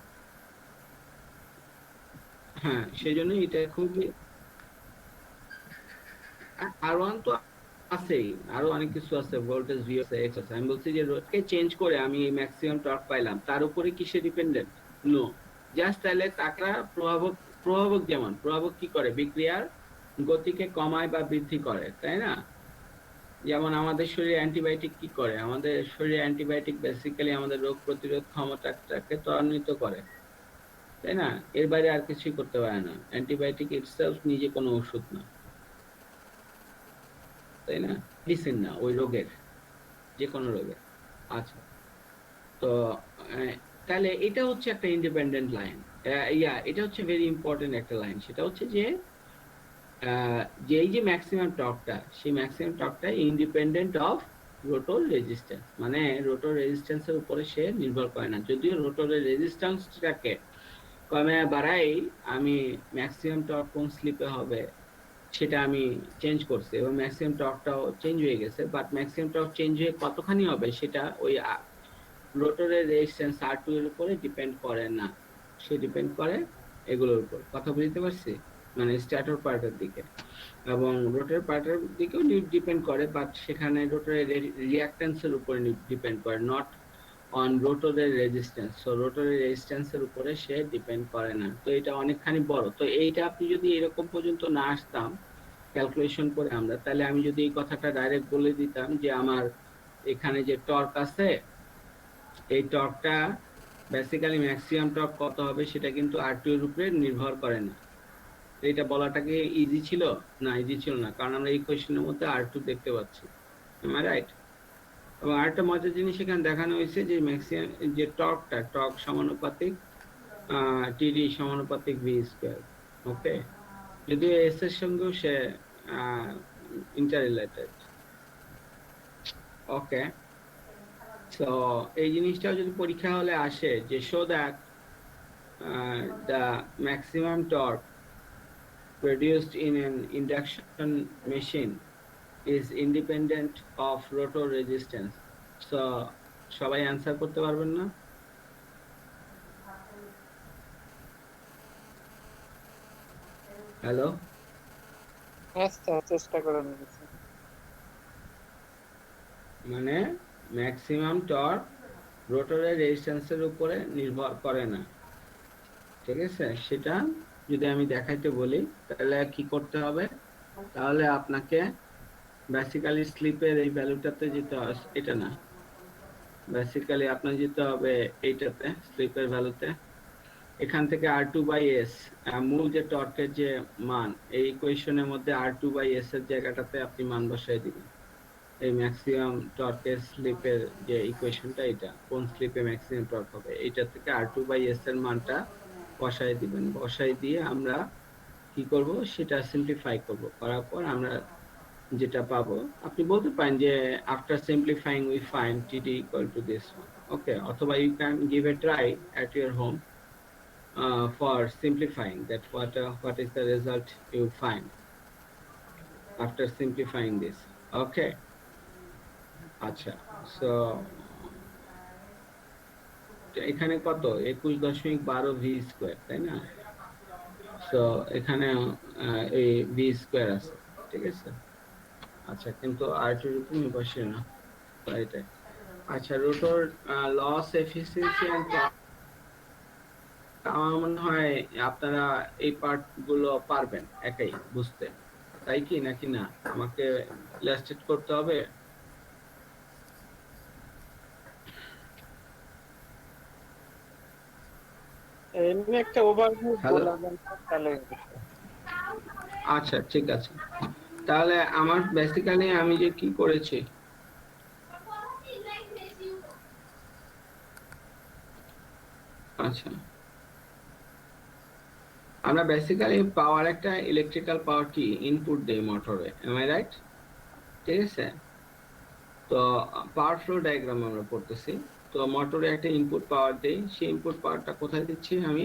হ্যাঁ, সেই জন্য এটা খুবই, R1 তো আছেই, আরো অনেক কিছু আছে, ভোল্টেজ ভি আছে, এক্স আছে। আমি বলছি যে রোধকে চেঞ্জ করে আমি এই ম্যাক্সিমাম টর্ক পাইলাম, তার উপরে কিসে ডিপেন্ডেন্ট? নো, জাস্ট তাহলে তাকরা প্রভাবক, প্রভাবক যেমন প্রভাবক কি করে, বিক্রিয়ার গতিকে কমায় বা বৃদ্ধি করে, তাই না? যেমন আমাদের শরীরে অ্যান্টিবায়োটিক কি করে, আমাদের শরীরে অ্যান্টিবায়োটিক বেসিক্যালি আমাদের রোগ প্রতিরোধ ক্ষমতাটাকে ত্বরান্বিত করে, তাই না? এর বাইরে আর কিছুই করতে পারে না। অ্যান্টিবায়োটিক ইটসেলফ নিজে কোনো ওষুধ না, তাই না? মেডিসিন না ওই রোগের, যে কোনো রোগের। আচ্ছা, তো তাহলে এটা হচ্ছে একটা ইন্ডিপেন্ডেন্ট লাইন। এটা হচ্ছে ভেরি ইম্পর্টেন্ট একটা লাইন। সেটা হচ্ছে যে যে এই যে ম্যাক্সিমাম টর্কটা, সেই ম্যাক্সিমাম টর্কটা ইন্ডিপেন্ডেন্ট অফ রোটর রেজিস্ট্যান্স, মানে রোটর রেজিস্ট্যান্সের উপরে সে নির্ভর করে না। যদিও রোটরের রেজিস্ট্যান্সটাকে কমে বাড়াই আমি ম্যাক্সিমাম টর্ক কোন স্লিপে হবে সেটা আমি চেঞ্জ করছি এবং ম্যাক্সিমাম টর্কটাও চেঞ্জ হয়ে গেছে, বাট ম্যাক্সিমাম টর্ক চেঞ্জ হয়ে কতখানি হবে সেটা ওই রোটরের রেজিস্ট্যান্স R2 এর উপরে ডিপেন্ড করে না, সে ডিপেন্ড করে এগুলোর উপর। কথা বুঝতে পারছি? মানে স্ট্যাটর পার্টের দিকে এবং রোটর পার্টের দিকেও ডিপেন্ড করে, বাট সেখানে রোটরের রিঅ্যাকট্যান্সের উপরে ডিপেন্ড করে, নট অন রোটরের রেজিস্ট্যান্স। সো রোটরের রেজিস্ট্যান্সের উপরে সে ডিপেন্ড করে না। তো এটা অনেকখানি বড়। তো এইটা আপনি যদি এরকম পর্যন্ত না আসতাম ক্যালকুলেশন করে আমরা, তাহলে আমি যদি এই কথাটা ডাইরেক্ট বলে দিতাম যে আমার এখানে যে টর্ক আছে, এই টর্কটা বেসিক্যালি ম্যাক্সিমাম টর্ক কত হবে সেটা কিন্তু R2 এর উপরে নির্ভর করে না। এটা বলাটাকে ইজি ছিল? না, ইজি ছিল না, কারণ আমরা এই কোয়েশ্চেনের মধ্যে R2 দেখতে পাচ্ছি। Am I right? এবং আরেকটা মজার জিনিস এখানে দেখানো হয়েছে যে ম্যাক্সিমাম যে টর্কটা, টর্ক সমানুপাতিক টিডি সমানুপাতিক ভি স্কয়ার। ওকে, যদিও এস এর সঙ্গেও সে ইন্টার রিলেটেড। ওকে, তো এই জিনিসটাও যদি পরীক্ষা হলে আসে যে show that the maximum torque produced in an induction machine is independent of rotor resistance. So সবাই অ্যান্সার করতে পারবেন না? হ্যালো, আচ্ছা চেষ্টা করে নিয়েছি। মানে ম্যাক্সিমাম টর্ক রোটরের রেজিস্ট্যান্সের উপরে নির্ভর করে না, ঠিক আছে? সেটা যদি আমি দেখাইতে বলি তাহলে কি করতে হবে? তাহলে আপনাকে বেসিক্যালি স্লিপের এই ভ্যালুটাতে যেতে হবে, এটা না, বেসিক্যালি আপনার যেতে হবে এইটাতে, স্লিপের ভ্যালুতে। এখান থেকে R2/S মূল যে টর্কের যে মান, এই ইকুয়েশনের মধ্যে R2/S এর জায়গাটাতে আপনি মান বসাই দিবেন। এই ম্যাক্সিমাম টর্কের স্লিপের যে ইকুয়েশনটা, এটা কোন স্লিপে ম্যাক্সিমাম টর্ক হবে, এইটা থেকে R2/S এর মানটা বসাই দিবেন। বসাই দিয়ে আমরা কি করব, সেটা সিম্পলিফাই করব। করার পর আমরা যেটা পাবো, আপনি বলতে পারেন যে after simplifying we find TD equal to this one, okay? অথবা you can give a try at your home for simplifying that what is the result you find after simplifying this, okay? আচ্ছা, so এখানে কত 21.12 v square, তাই না? So এখানে এই v square আছে, ঠিক আছে? আচ্ছা, কিন্তু r2 এর উপর নির্ভরশীল না, রাইট? আচ্ছা, রোটর লস এফিসিয়েন্সি এন্ড আমার মনে হয় আপনারা এই পার্ট গুলো পারবেন একাই বুঝতে, তাই কি নাকি না? আমাকে ইলাস্ট্রেট করতে হবে? এমনি একটা ওভারভিউ Hello? বলবেন তাহলে। আচ্ছা, ঠিক আছে। তাহলে আমার বেসিক্যালি আমি যে কি করেছি, আচ্ছা, আমরা বেসিক্যালি পাওয়ার, একটা ইলেকট্রিক্যাল পাওয়ার কি ইনপুট দেই মোটরে, এম আই রাইট? ঠিক আছে, তো পাওয়ার ফ্লো ডায়াগ্রাম আমরা পড়তেছি। তো মোটরে একটা ইনপুট পাওয়ার দেই, সেই ইনপুট পাওয়ারটা কোথায় দিচ্ছি আমি?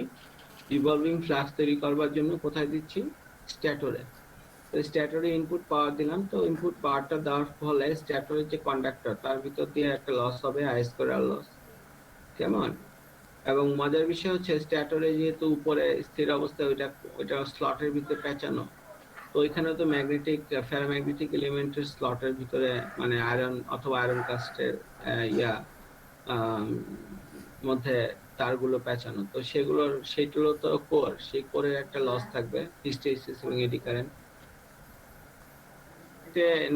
রিভলভিং ফ্লাক্স তৈরি করবার জন্য কোথায় দিচ্ছি? স্ট্যাটরে। তো স্ট্যাটরে ইনপুট পাওয়ার দিলাম। তো ইনপুট পাওয়ারটা দেওয়ার ফলে স্ট্যাটরের যে কন্ডাক্টর, তার ভিতর দিয়ে একটা লস হবে, আই স্কয়ার লস, কেমন? এবং মজার বিষয় হচ্ছে স্ট্যাটরে যেহেতু উপরে স্থির অবস্থায় ওইটা স্লটের ভিতরে পেঁচানো, তো ওইখানে তো ম্যাগনেটিক ফেরোম্যাগনেটিক এলিমেন্টের স্লটের ভিতরে, মানে আয়রন অথবা আয়রন কাস্টের মধ্যে তারগুলো পেঁচানো, তো সেগুলো তো কোর, সেই কোরের একটা লস থাকবে, হিস্টেরিসিস এবং এডি কারেন্ট।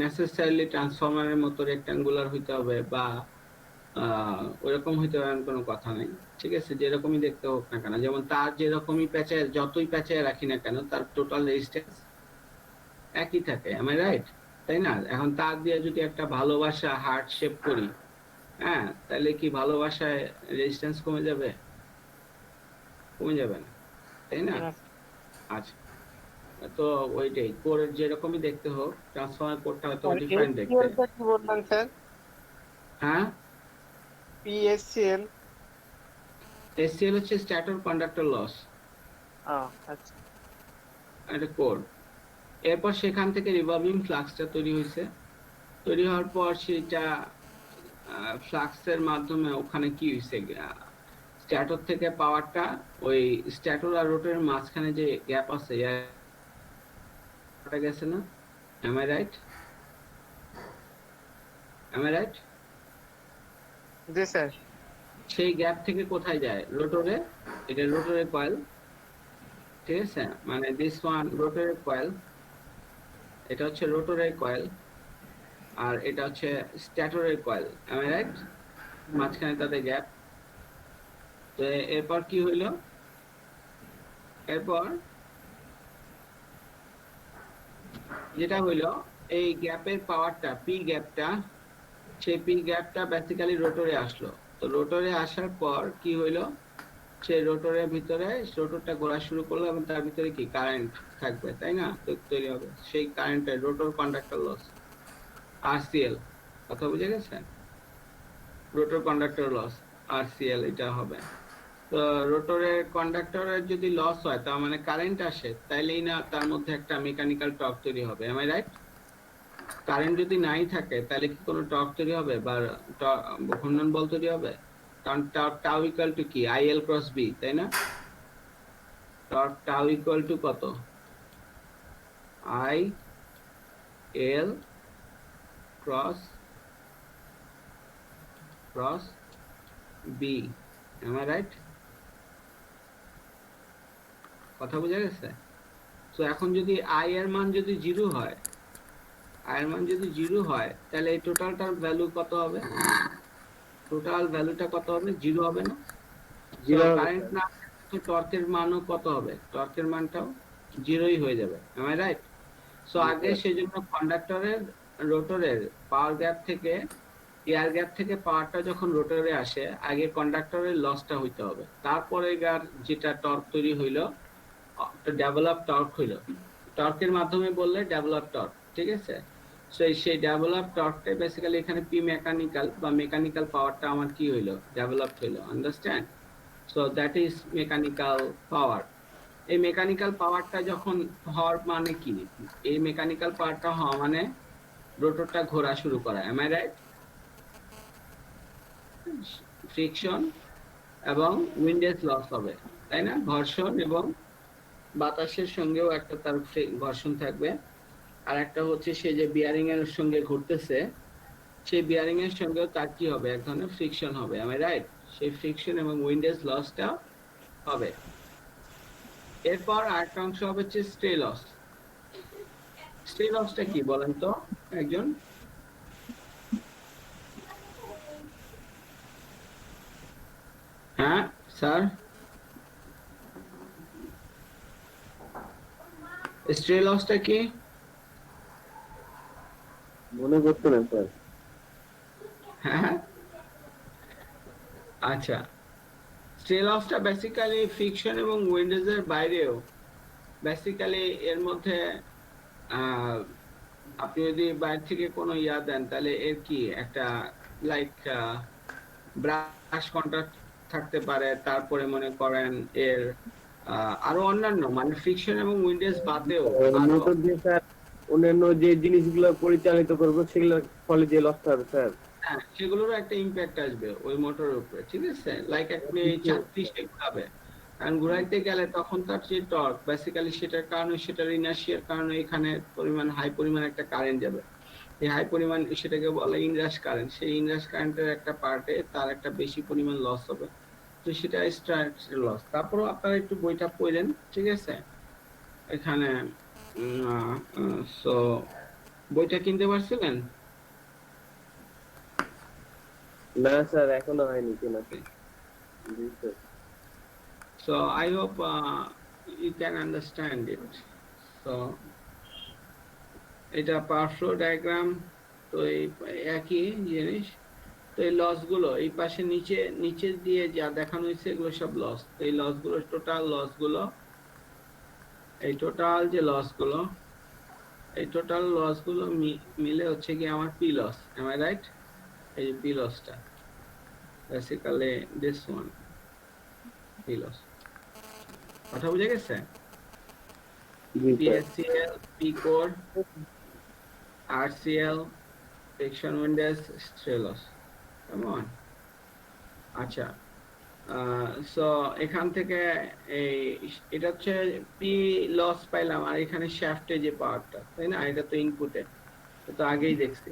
নেসেসারিলি ট্রান্সফরমারের মতো রেক্ট্যাঙ্গুলার হইতে হবে বা ওইরকম হইতে হবে এমন কোনো কথা নেই, ঠিক আছে? যেরকমই দেখতে হোক না কেন, যেমন তার যেরকমই পেঁচায়, যতই পেঁচায় রাখি না কেন, তার টোটাল রেজিস্ট্যান্স একই থাকে, am I right? তাই না? এখন তার দিয়ে যদি একটা ভালোবাসা হার্ট শেপ করি, হ্যাঁ, তাহলে কি ভালোবাসায় রেজিস্ট্যান্স কমে যাবে? কমে যাবে না, তাই না? আচ্ছা, তো ওইটাই, কোরের যেরকমই দেখতে হোক, ট্রান্সফরমার কোডটা হয়তো ডিফারেন্ট দেখতে। কি বললেন স্যার? হ্যাঁ, পিএসসিএল। এসসিএল হচ্ছে স্ট্যাটর কন্ডাক্টর লস, আচ্ছা। এটা কোড। এরপর সেখান থেকে রিভলভিং ফ্লাক্সটা তৈরি হয়েছে, তৈরি হওয়ার পর সেটা ফ্লাক্সের মাধ্যমে ওখানে কি হয়েছে, স্ট্যাটর থেকে পাওয়ারটা ওই স্ট্যাটর আর রোটরের মাঝখানে যে গ্যাপ আছে গেছে না, am I right? am I right? G sir. সেই গ্যাপ থেকে কোথায় যায়? রোটরে। এটা রোটরের কয়েল, ঠিক আছে? মানে দিস ওয়ান রোটরের কয়েল, এটা হচ্ছে রোটরের কয়েল, আর এটা হচ্ছে স্ট্যাটরের কয়েল, am I right? মাঝখানে তাদের গ্যাপ। তো এরপর কি হইল? এরপর যেটা হইল, এই গ্যাপের পাওয়ারটা, পি গ্যাপটা, সেই পি গ্যাপটা বেসিক্যালি রোটরে আসলো। তো রোটরে আসার পর কি হইল, সেই রোটরের ভিতরে রোটরটা ঘোরা শুরু করলো এবং তার ভিতরে কি কারেন্ট থাকবে, তাই না? তো তৈরি হবে সেই কারেন্টের রোটর কন্ডাক্টর লস, আরসিএল। কথা বুঝে গেছে? রোটর কন্ডাক্টর লস, আরসিএল, এটা হবে। তো রোটরের কন্ডাক্টরের যদি লস হয় তার মানে কারেন্ট আসে, তাইলেই না তার মধ্যে একটা মেকানিক্যাল টর্ক তৈরি হবে, এম আই রাইট? কারেন্ট যদি নাই থাকে তাহলে কি কোনো টর্ক তৈরি হবে বা ঘূর্ণন বল তৈরি হবে? কারণ টর্ক টাউ ইকুয়াল টু কি, আই এল ক্রস বি, তাই না? টর্ক টাউ ইকুয়াল টু কত, I L cross B, am I right? কথা বোঝা গেছে? তো এখন যদি আই এর মান যদি জিরো হয়, আই এর মান যদি জিরো হয় তাহলে এই টোটালটার ভ্যালু কত হবে? টোটাল ভ্যালুটা কত হবে? জিরো হবে না? কারেন্ট না তো টর্কের মানও কত হবে? টর্কের মানটাও জিরোই হয়ে যাবে, এম আই রাইট? সো আগে সেজন্য কন্ডাক্টরের রোটরের পাওয়ার গ্যাপ থেকে, এয়ার গ্যাপ থেকে পাওয়ারটা যখন রোটরে আসে আগে কন্ডাক্টরের লসটা হইতে হবে, তারপরে যেটা টর্ক তৈরি হইলো ডেভেলপ টর্ক হইলো। টর্কের মাধ্যমে বললে ডেভেলপ টর্ক, ঠিক আছে? সেই ডেভেলপ টর্কটা বেসিক্যালি এখানে পি মেকানিক্যাল বা মেকানিক্যাল পাওয়ারটা আমার কি হইলো, ডেভেলপড হইলো, understand? So that is mechanical power. এই মেকানিক্যাল পাওয়ারটা যখন হওয়ার মানে কি, এই মেকানিক্যাল পাওয়ারটা হওয়া মানে রোটরটা ঘোরা শুরু করা, এম আই রাইট? ফ্রিকশন এবং উইন্ডেজ লস হবে, তাই না? ঘর্ষণ এবং বাতাসের সঙ্গেও একটা তার ঘর্ষণ থাকবে, আর একটা হচ্ছে সে যে বিয়ারিং এর সঙ্গে ঘুরতেছে সেই বিয়ারিং এর সঙ্গেও তার কি হবে, এক ধরনের ফ্রিকশন হবে, এম আই রাইট? সেই ফ্রিকশন এবং উইন্ডেজ লসটা হবে। এরপর আরেকটা অংশ হবে হচ্ছে স্ট্রে লস। স্ট্রে লসটা কি বলেন তো একজন? হ্যাঁ স্যার, স্ট্রে লসটা কি মনে করতে না স্যার। হ্যাঁ আচ্ছা, স্ট্রে লসটা বেসিক্যালি ফ্রিকশন এবং উইন্ডেজের বাইরেও বেসিক্যালি এর মধ্যে আপনি যদি বাইরে থেকে কোনো ইয়া দেন তাহলে এর কি একটা লাইক ব্রাশ কন্ট্যাক্ট থাকতে পারে, তারপরে মনে করেন এর আরো অন্যান্য মানে ফ্রিকশন এবং উইন্ডেজ বাদেও মোটর দিয়ে স্যার অন্যান্য যে জিনিসগুলো পরিচালিত করবো সেগুলোর ফলে যে লসটা হবে স্যার, হ্যাঁ সেগুলোরও একটা ইম্প্যাক্ট আসবে ওই মোটরের উপরে, ঠিক আছে? লাইক আপনি চাকরি ঘুরাবে, কারণ ঘুরাইতে গেলে তখন তার যে টর্ক বেসিক্যালি সেটার কারণে, সেটার ইনার্শিয়ার কারণে এখানে পরিমাণ হাই পরিমাণ একটা কারেন্ট যাবে, এই হাই পরিমাণ সেটাকে বলে ইনরাশ কারেন্ট, সেই ইনরাশ কারেন্টের একটা পার্টে তার একটা বেশি পরিমাণ লস হবে, তো সেটা স্ট্রাকচারাল লস। তারপরও আপনারা একটু বইটা পড়েন, ঠিক আছে? এখানে সো বইটা কিনতে পারছিলেন? না স্যার এখনো হয়নি কেনা। জি sir. So I hope you can understand it. So এটা পাওয়ার ফ্লো ডায়াগ্রাম, তো এই একই জিনিস। তো এই লস গুলো এই পাশে নিচে দিয়ে যা দেখানো হয়েছে এগুলো সব লস। তো এই লস গুলো টোটাল লস গুলো, এই টোটাল যে লস গুলো, এই টোটাল লস গুলো মিলে হচ্ছে কি আমার P loss, M I right? এই যে পি লসটা basically this one, P loss. কথা বুঝে গেছে? জি sir. PSCL, P core, RCL, friction windows, stray loss. Come on. আচ্ছা, সো এখান থেকে এই এটা হচ্ছে পি লস পাইলাম, আর এখানে শ্যাফটে যে পাওয়ারটা, তাই না? এটা তো ইনপুটে, তো আগেই দেখছি।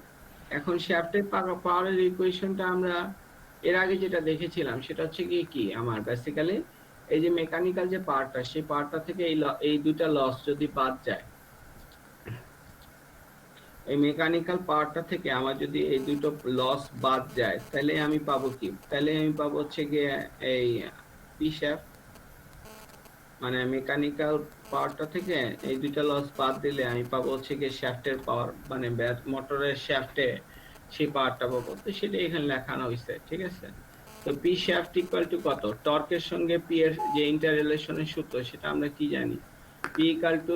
এখন শ্যাফটের পাওয়ারের ইকুয়েশনটা আমরা এর আগে যেটা দেখেছিলাম সেটা হচ্ছে কি আমার বেসিক্যালি এই যে মেকানিক্যাল যে পাওয়ারটা, সেই পাওয়ারটা থেকে এই দুটা লস যদি বাদ যায়, এই মেকানিক্যাল পাওয়ারটা থেকে আমার যদি এই দুটো লস বাদ যায় তাহলে আমি পাবো কি? তাহলে আমি পাবো হচ্ছে গিয়ে এই পি শ্যাফট, মানে মেকানিক্যাল পাওয়ারটা থেকে এই দুইটা লস বাদ দিলে আমি পাবো হচ্ছে গিয়ে শ্যাফটের পাওয়ার, মানে মোটরের শ্যাফটে সেই পাওয়ারটা পাবো। তো সেটা এখানে লেখানো হয়েছে, ঠিক আছে? তো পি শ্যাফট ইকুয়াল টু কত? টর্কের সঙ্গে পি এর যে ইন্টার রিলেশনের সূত্র সেটা আমরা কি জানি? P equal to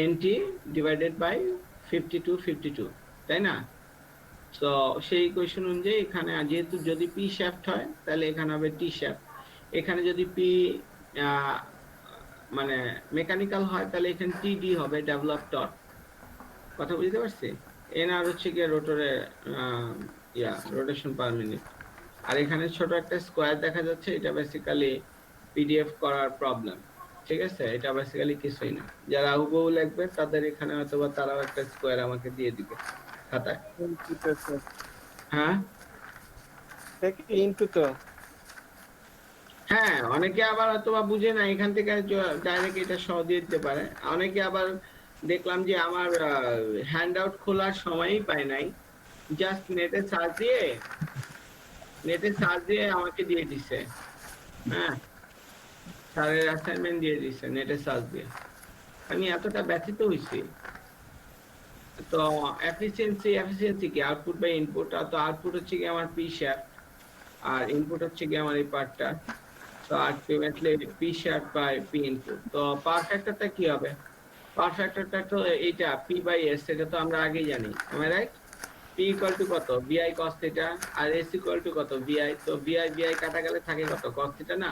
NT divided by 52, তাই না? তো সেই ইকুয়েশন অনুযায়ী এখানে যেহেতু যদি পি শ্যাফট হয় তাহলে এখানে হবে টি শ্যাফট, এখানে যদি পি মানে মেকানিক্যাল হয় তাহলে এখানে টিডি হবে ডেভেলপ টর্ক। কথা বুঝতে পারছি? এন আর হচ্ছে গিয়ে রোটরের রোটেশন পার মিনিট। আর এখানে ছোট একটা স্কোয়ার দেখা যাচ্ছে, এটা বেসিক্যালি পিডিএফ করার প্রবলেম। ঠিক আছে, এটা বেসিক্যালি কিছুই না। যারা হুবহু লিখবে তাদের এখানে হয়তো বা তারাও একটা স্কোয়ার আমাকে দিয়ে দিবে খাতায়। হ্যাঁ ইনটু তো হ্যাঁ, অনেকে আবার হয়তো বা বুঝে না, এখান থেকে ডাইরেক্ট এটা সহ দিয়ে দিতে পারে। অনেকে আবার দেখলাম যে আমার হ্যান্ড আউট খোলার সময়ই পায় নাই, জাস্ট নেটে সার্চ দিয়ে আমাকে দিয়ে দিছে। হ্যাঁ, স্যারের অ্যাসাইনমেন্ট দিয়ে দিছে নেটে সার্চ দিয়ে। আমি এতটা ব্যথিত হইছি। তো এফিসিয়েন্সি কি আউটপুট বাই ইনপুট? তো আউটপুট হচ্ছে কি আমার পি শ্যাফট, আর ইনপুট হচ্ছে কি আমার এই পার্টটা। তো ultimately P shaft by P input. তো পাওয়ার ফ্যাক্টরটা কি হবে? পাওয়ার ফ্যাক্টরটা তো এইটা পি বাই এস, এটা তো আমরা আগেই জানি, am I right? P equal to কত? VI cos theta. আর এস ইকুয়াল টু কত? বিআই। তো বিআই কাটা গেলে থাকে কত? কস থিটা না?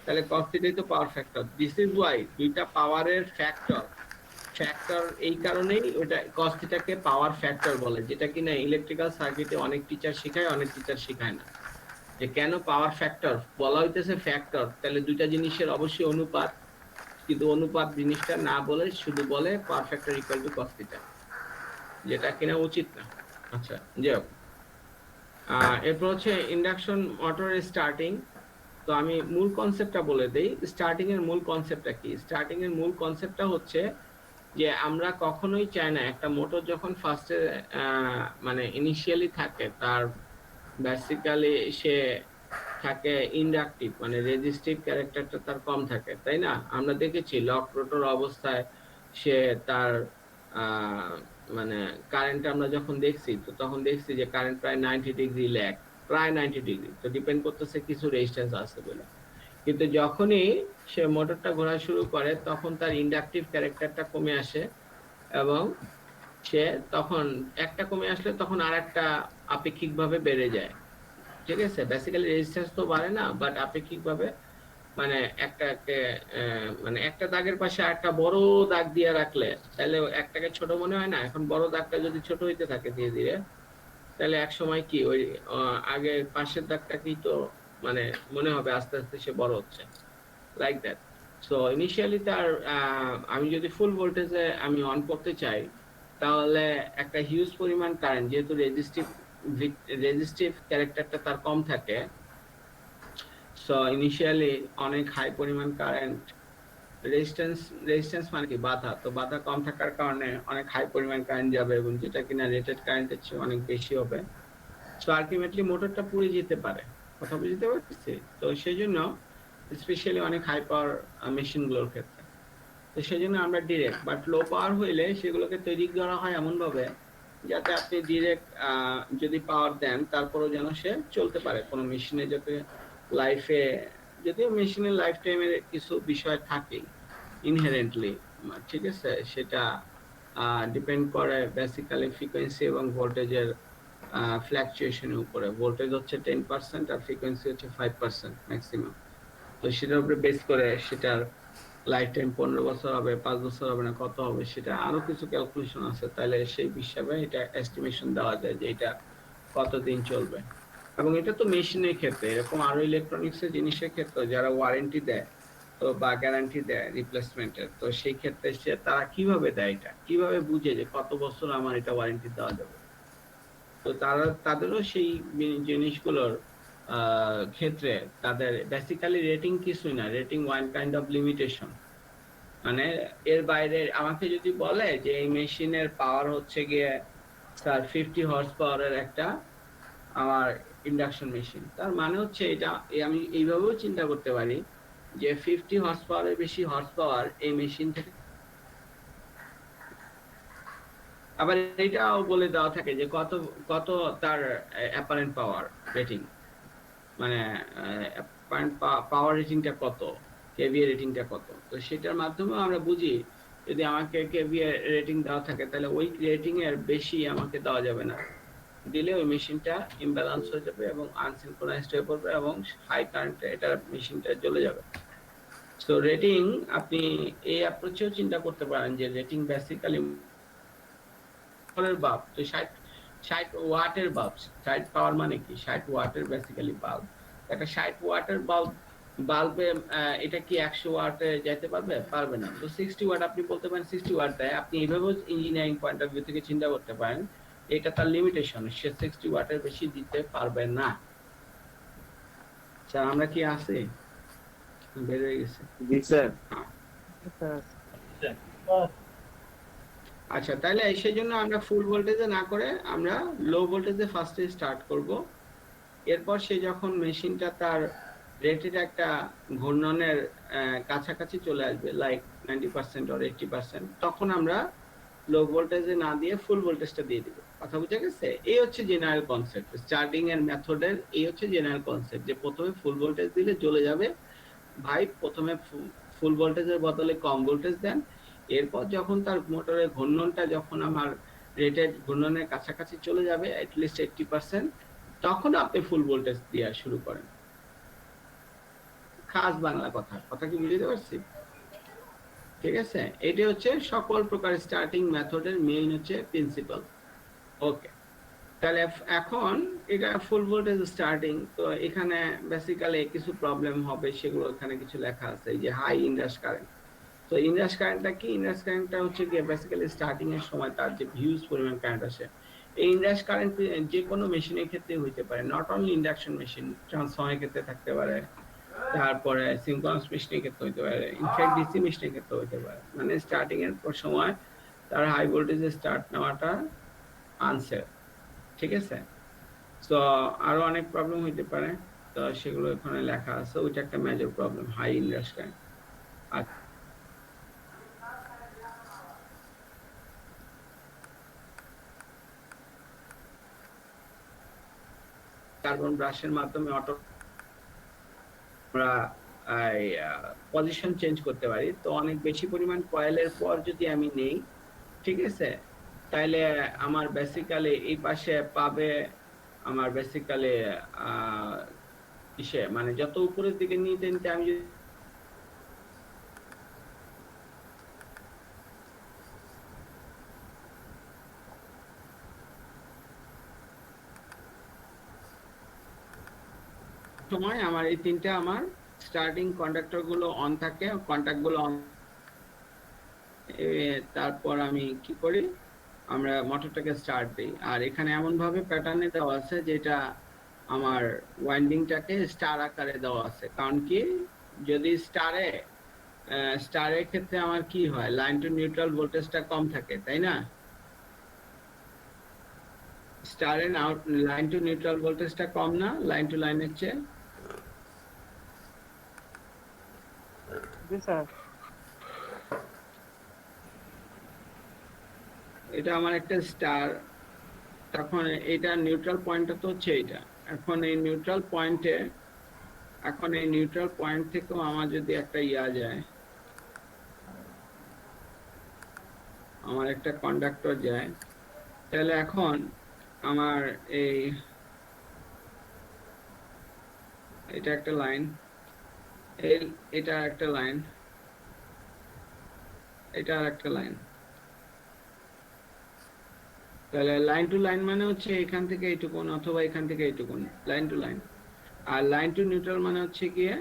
তাহলে cos θ তো power factor. This is Y দুইটা পাওয়ারের ফ্যাক্টর এই কারণেই ওটা cos θ কে পাওয়ার ফ্যাক্টর বলে, যেটা কিনা ইলেকট্রিক্যাল সার্কিটে অনেক টিচার শেখায়, অনেক টিচার শেখায় না। যে কেন পাওয়ার ফ্যাক্টর বলা হইতেছে ফ্যাক্টর, তাহলে দুইটা জিনিসের অবশ্যই অনুপাত, কিন্তু অনুপাত জিনিসটা না বলে শুধু বলে power factor equal to cos θ, যেটা কিনা উচিত না। আচ্ছা, যাই হোক, এরপর হচ্ছে ইন্ডাকশন মোটরের স্টার্টিং। তো আমি মূল কনসেপ্টটা বলে দেই। স্টার্টিং এর মূল কনসেপ্টটা কি? স্টার্টিং এর মূল কনসেপ্টটা হচ্ছে যে আমরা কখনোই চাই না একটা মোটর যখন ফার্স্টে মানে ইনিশিয়ালি থাকে, তার বেসিক্যালি সে থাকে ইন্ডাকটিভ, মানে রেজিস্টিভ ক্যারেক্টারটা তার কম থাকে, তাই না? আমরা দেখেছি লক রোটর অবস্থায় সে তার মানে কারেন্ট আমরা যখন দেখছি, তো তখন দেখছি যে কারেন্ট প্রায় 90 ডিগ্রি ল্যাগ, প্রায় 90 ডিগ্রি। তো ডিপেন্ড করতেছে কিছু রেজিস্ট্যান্স আছে বলে। কিন্তু যখনই সে মোটরটা ঘোরা শুরু করে তখন তার ইন্ডাকটিভ ক্যারেক্টারটা কমে আসে, এবং সে তখন একটা কমে আসলে তখন আরেকটা আপেক্ষিকভাবে বেড়ে যায়। ঠিক আছে, বেসিক্যালি রেজিস্ট্যান্স তো বাড়ে না, বাট আপেক্ষিকভাবে মানে মানে একটা দাগের পাশে একটা বড় দাগ দিয়ে রাখলে তাহলে একটাকে ছোট মনে হয় না? এখন বড় দাগটা যদি ছোট হইতে থাকে ধীরে ধীরে, তাহলে এক সময় কি ওই আগে পাশের দাগটাকেই তো মানে মনে হবে আস্তে আস্তে সে বড় হচ্ছে, লাইক দ্যাট। সো ইনিশিয়ালি তার আমি যদি ফুল ভোল্টেজে আমি অন করতে চাই, তাহলে একটা হিউজ পরিমাণ কারেন্ট, যেহেতু রেজিস্টিভ ক্যারেক্টারটা তার কম থাকে, সো ইনিশিয়ালি অনেক হাই পরিমাণ কারেন্ট, রেজিস্ট্যান্স মানে কি বাধা, তো বাধা কম থাকার কারণে অনেক হাই পরিমাণ কারেন্ট যাবে, এবং যেটা কিনা রেটেড কারেন্টের চেয়ে অনেক বেশি হবে। সো আলটিমেটলি মোটরটা পুড়ে যেতে পারে। কথা বুঝতে পারছি? তো সেই জন্য স্পেশালি অনেক হাই পাওয়ার মেশিনগুলোর ক্ষেত্রে, তো সেই জন্য আমরা ডিরেক্ট, বাট লো পাওয়ার হইলে সেগুলোকে তৈরি করা হয় এমন ভাবে যাতে আপনি ডিরেক্ট যদি পাওয়ার দেন তারপরেও যেন সে চলতে পারে কোনো মেশিনে, যাতে লাইফে, যদিও মেশিনের লাইফ টাইমের কিছু বিষয় থাকে ইনহেরেন্টলি, ঠিক আছে, সেটা ডিপেন্ড করে বেসিক্যালি ফ্রিকোয়েন্সি এবং ভোল্টেজের ফ্ল্যাকচুয়েশনের উপরে। ভোল্টেজ হচ্ছে 10% আর ফ্রিকোয়েন্সি হচ্ছে 5% ম্যাক্সিমাম। তো সেটার উপরে বেস করে সেটার লাইফ টাইম 15 বছর হবে, 5 বছর হবে না, কত হবে, সেটা আরো কিছু ক্যালকুলেশন আছে। তাহলে সেই হিসাবে এটা এস্টিমেশন দেওয়া যায় যে এটা কতদিন চলবে। এবং এটা তো মেশিনের ক্ষেত্রে, এরকম আরো ইলেকট্রনিক্স এর জিনিসের ক্ষেত্রে যারা ওয়ারেন্টি দেয় তো বা গ্যারান্টি দেয় রিপ্লেসমেন্টের, তো সেই ক্ষেত্রে সে তারা কিভাবে দেয়, এটা কিভাবে বুঝে যে কত বছর আমার এটা ওয়ারেন্টি দেওয়া যাবে? তো তাদেরও সেই জিনিসগুলোর ক্ষেত্রে তাদের বেসিক্যালি রেটিং কিছুই না, rating one kind of limitation. মানে এর বাইরে আমাকে যদি বলে যে এই মেশিনের পাওয়ার হচ্ছে গিয়ে স্যার 50 হর্স পাওয়ারের একটা আমার ইন্ডাকশন মেশিন, তার মানে হচ্ছে এটা আমি এইভাবেও চিন্তা করতে পারি যে 50 হর্স পাওয়ারের বেশি হর্স পাওয়ার এই মেশিন থেকে। আবার এটাও বলে দেওয়া থাকে যে কত কত তার অ্যাপারেন্ট পাওয়ার রেটিং, মানে পাওয়ার রেটিংটা কত, কেভিএ রেটিংটা কত। তো সেটার মাধ্যমে আমরা বুঝি যদি আমাকে কেভিএ রেটিং দেওয়া থাকে তাহলে ওই রেটিং এর বেশি আমাকে দেওয়া যাবে না, দিলে ওই মেশিনটা ইমব্যালেন্স হয়ে যাবে এবং আনসিনক্রোনাইজড হয়ে পড়বে এবং হাই কারেন্টে এটা মেশিনটা জ্বলে যাবে। সো রেটিং আপনি এই অ্যাপ্রোচেও চিন্তা করতে পারেন যে রেটিং বেসিক্যালি বাল্ব, তো 60 ওয়াটের বাল্ব, 60 পাওয়ার মানে কি 60 ওয়াটের বেসিক্যালি বাল্ব। একটা 60 ওয়াটের বাল্বে এটা কি 100 ওয়াটে যেতে পারবে? পারবে না। তো 60 ওয়াট আপনি বলতে পারেন 60 ওয়াট দেয়। আপনি এইভাবেও ইঞ্জিনিয়ারিং পয়েন্ট অফ ভিউ থেকে চিন্তা করতে পারেন এটা তার লিমিটেশন, সে 60 ওয়াটের বেশি দিতে পারবে না। স্যার আমরা কি আছি? বের হয়ে গেছে। জি স্যার। আচ্ছা, তাহলে সেই জন্য আমরা ফুল ভোল্টেজে না করে আমরা লো ভোল্টেজে ফার্স্টে স্টার্ট করব। এরপর সে যখন মেশিনটা তার রেটেড একটা ঘূর্ণনের কাছাকাছি চলে আসবে, লাইক 90% or 80%, তখন আমরা লো ভোল্টেজে না দিয়ে ফুল ভোল্টেজটা দিয়ে দিব। কথা বুঝা গেছে? এই হচ্ছে জেনারেল কনসেপ্ট স্টার্টিং এর মেথডের। এই হচ্ছে জেনারেল কনসেপ্ট যে প্রথমে ফুল ভোল্টেজ দিলে জ্বলে যাবে। ভাই প্রথমে ফুল ভোল্টেজের বদলে কম ভোল্টেজ দেন, এরপর যখন তার মোটরের ঘূর্ণনটা যখন আমার রেটেড ঘূর্ণনের কাছাকাছি চলে যাবে অ্যাটলিস্ট 80%, তখন আপনি ফুল ভোল্টেজ দেওয়া শুরু করেন। খাস বাংলা কথা কি বুঝতে পারছি? ঠিক আছে, এটা হচ্ছে সকল প্রকার স্টার্টিং মেথডের মেইন হচ্ছে প্রিন্সিপাল। ওকে, তাহলে এখন এটা ফুল ভোল্টেজ স্টার্টিং। তো এখানে বেসিক্যালি কিছু প্রবলেম হবে, সেগুলো এখানে কিছু লেখা আছে যে হাই ইনরাশ কারেন্ট। তো ইনরাশ কারেন্টটা কি? ইনরাশ কারেন্টটা হচ্ছে কি বেসিক্যালি স্টার্টিং এর সময় তার যে হিউজ পরিমাণ কারেন্ট আসে। এই ইনরাশ কারেন্ট যে কোনো মেশিনের ক্ষেত্রে হইতে পারে, নট অনলি ইন্ডাকশন মেশিন, ট্রান্সফর্মারের ক্ষেত্রে থাকতে পারে, তারপরে সিনক্রোনাস মেশিনের ক্ষেত্রে হইতে পারে, ইনফ্যাক্ট ডিসি মেশিনের ক্ষেত্রে হইতে পারে। মানে স্টার্টিং এর সময় তার হাই ভোল্টেজে স্টার্ট নেওয়াটা আনসেফ। ঠিক আছে, তো আরো অনেক প্রবলেম হইতে পারে, তো সেগুলো এখানে লেখা আছে। ওইটা একটা মেজর প্রবলেম, হাই ইনরাশ কারেন্ট। আর কার্বন ব্রাশের মাধ্যমে অটো আমরা পজিশন চেঞ্জ করতে পারি। তো অনেক বেশি পরিমাণ কয়েলের পর যদি আমি নেই, ঠিক আছে, তাহলে আমার বেসিক্যালি এই পাশে পাবে আমার বেসিক্যালি ইসে মানে যত উপরের দিকে নিতে নিতে আমি যদি সময় আমার এই তিনটা আমার স্টার্টিং কন্ডাক্টর গুলো অন থাকে, কন্টাক্ট গুলো অন, তারপর আমি কি করি, আমরা মোটরটাকে স্টার্ট দিই। আর এখানে এমন ভাবে প্যাটার্নে দেওয়া আছে যেটা আমার ওয়াইন্ডিংটাকে স্টার আকারে দেওয়া আছে। কারণ কি, যদি স্টারের ক্ষেত্রে আমার কি হয়, লাইন টু নিউট্রাল ভোল্টেজটা কম থাকে, তাই না? স্টারের লাইন টু নিউট্রাল ভোল্টেজটা কম না লাইন টু লাইনের চেয়ে? জি স্যার। এটা আমার একটা স্টার, তখন এটা নিউট্রাল পয়েন্টটা তো হচ্ছে এইটা। এখন এই নিউট্রাল পয়েন্ট থেকেও আমার যদি একটা যায়, আমার একটা কন্ডাক্টর যায়, তাহলে এখন আমার এটা একটা লাইন, এটা একটা লাইন, এটা আর একটা লাইন। তাহলে লাইন টু লাইন মানে হচ্ছে এখান থেকে এইটুকুন অথবা এখান থেকে এইটুকুন, line to line. R line to neutral মানে হচ্ছে গিয়ে,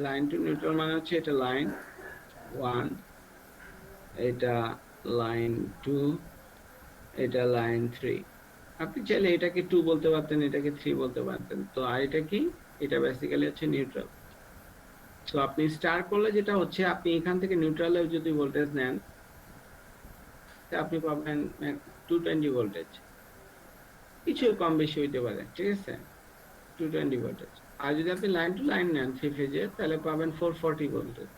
লাইন টু নিউট্রাল মানে হচ্ছে এটা লাইন 1, এটা লাইন 2, এটা লাইন 3। আপনি চাইলে এটাকে 2 বলতে পারতেন, এটাকে 3 বলতে পারতেন। তো আর এটা কি, এটা বেসিক্যালি হচ্ছে নিউট্রাল। তো আপনি স্টার করলে যেটা হচ্ছে, আপনি এখান থেকে নিউট্রালে যদি ভোল্টেজ নেন, আপনি পাবেন 220 ভোল্টেজ, কিছু কম বেশি হইতে পারে, ঠিক আছে, 220 ভোল্টেজ। আর যদি আপনি লাইন টু লাইন নেন 3 ফেজে, তাহলে পাবেন 440 ভোল্টেজ।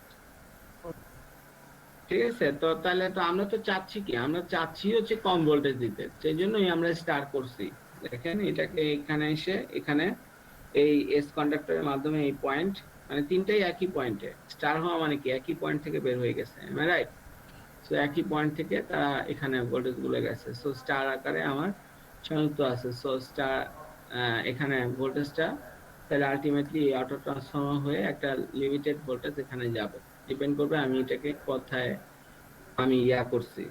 ঠিক আছে, তো তাহলে তো আমরা তো চাচ্ছি কি, আমরা চাচ্ছি হচ্ছে কম ভোল্টেজ দিতে, সেই জন্যই আমরা স্টার করছি। দেখেন এটাকে এখানে এসে এখানে এই এস কন্ডাক্টরের মাধ্যমে এই পয়েন্ট, মানে তিনটাই একই পয়েন্টে স্টার হওয়া মানে কি একই পয়েন্ট থেকে বের হয়ে গেছে, রাইট? সো একই পয়েন্ট থেকে তারা এখানে ভোল্টেজ গুলো গেছে, সো স্টার আকারে আমার সংযুক্ত আছে। সো স্টার এখানে ভোল্টেজটা তাহলে আলটিমেটলি অটো ট্রান্সফর্মার হয়ে একটা লিমিটেড ভোল্টেজ এখানে যাবে। ডিপেন্ড করবে আমি এটাকে কোথায় আমি করছি,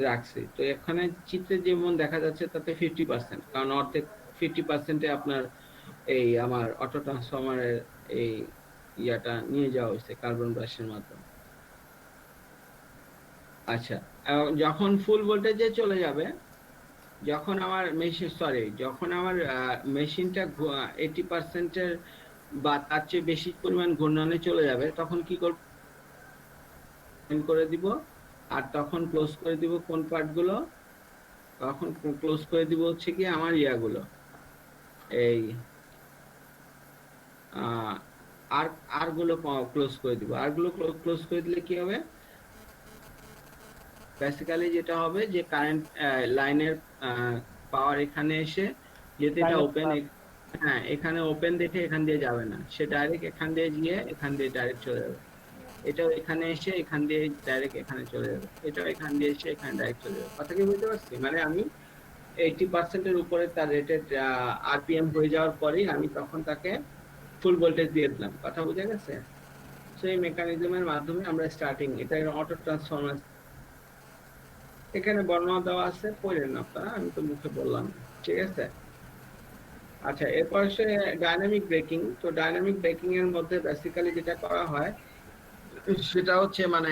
রাখছি। তো এখানে চিত্রে যেমন দেখা যাচ্ছে তাতে 50%, কারণ অর্ধেক 50%-এ আপনার এই আমার অটো ট্রান্সফরমারের এই নিয়ে যাওয়া হয়েছে কার্বন ব্রাশের মাধ্যমে। আচ্ছা, যখন ফুল ভোল্টেজে চলে যাবে, যখন আমার মেশিনটা 80%-এর বা তার চেয়ে বেশি পরিমাণ ঘূর্ণনে চলে যাবে, তখন কি করে দিব, আর তখন ক্লোজ করে দিব কোন পার্ট গুলো, তখন ক্লোজ করে দিব হচ্ছে কি আমার গুলো, এই আর আর গুলো ক্লোজ করে দিব। আর গুলো ক্লোজ করে দিলে কি হবে, বেসিক্যালি যেটা হবে যে কারেন্ট লাইনের পাওয়ার এখানে এসে, যেহেতু এটা ওপেন, হ্যাঁ এখানে ওপেন দেখে এখান দিয়ে যাবে না, সে ডাইরেক্ট এখান দিয়ে গিয়ে এখান দিয়ে ডাইরেক্ট চলে যাবে। এটাও এখানে এসে এখান দিয়ে ডাইরেক্ট এখানে চলে যাবে, এটাও এখান দিয়ে এসে এখানে ডাইরেক্ট চলে যাবে। কথা কি বুঝতে পারছি? মানে আমি 80%-এর উপরে তার রেটেড আরপিএম হয়ে যাওয়ার পরেই আমি তখন তাকে ফুল ভোল্টেজ দিয়ে দিলাম। কথা বুঝে গেছে? সেই মেকানিজমের মাধ্যমে আমরা স্টার্টিং, এটা অটো ট্রান্সফরমার এখানে বর্ণনা দেওয়া আছে, পড়েন আপনারা, আমি তো মুখে বললাম, ঠিক আছে? আচ্ছা, এরপর সে ডাইনামিক ব্রেকিং। তো ডাইনামিক ব্রেকিং এর মধ্যে বেসিক্যালি যেটা করা হয় সেটা হচ্ছে মানে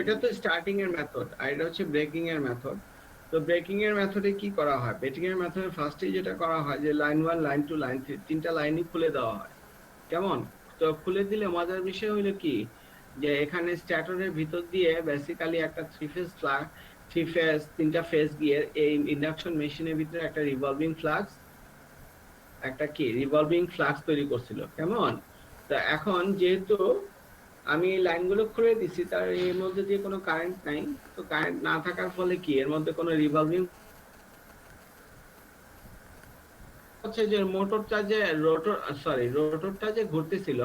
এটা তো স্টার্টিং এর মেথড, আর এটা হচ্ছে ব্রেকিং এর মেথড। তো ব্রেকিং এর মেথডে কি করা হয়, ব্রেকিং এর মেথডে ফার্স্টে যেটা করা হয় যে লাইন 1, লাইন 2, লাইন 3 তিনটা লাইনই খুলে দেওয়া হয়। কেমন? তো খুলে দিলে মজার বিষয় হলো কি, যে এখানে স্ট্যাটরের ভিতর দিয়ে বেসিক্যালি একটা তিনটা ফেজ গিয়ে এই ইন্ডাকশন মেশিনের ভিতরে একটা রিভলভিং ফ্লাক্স তৈরি করছিল। কেমন? তো এখন যেহেতু আমি এই লাইনগুলো খুলে দিছি, তার এর মধ্যে যে কোনো কারেন্ট নাই, তো কারেন্ট না থাকার ফলে কি এর মধ্যে কোনো রিভলভিং হচ্ছে যে রোটরটা যে ঘুরতেছিল,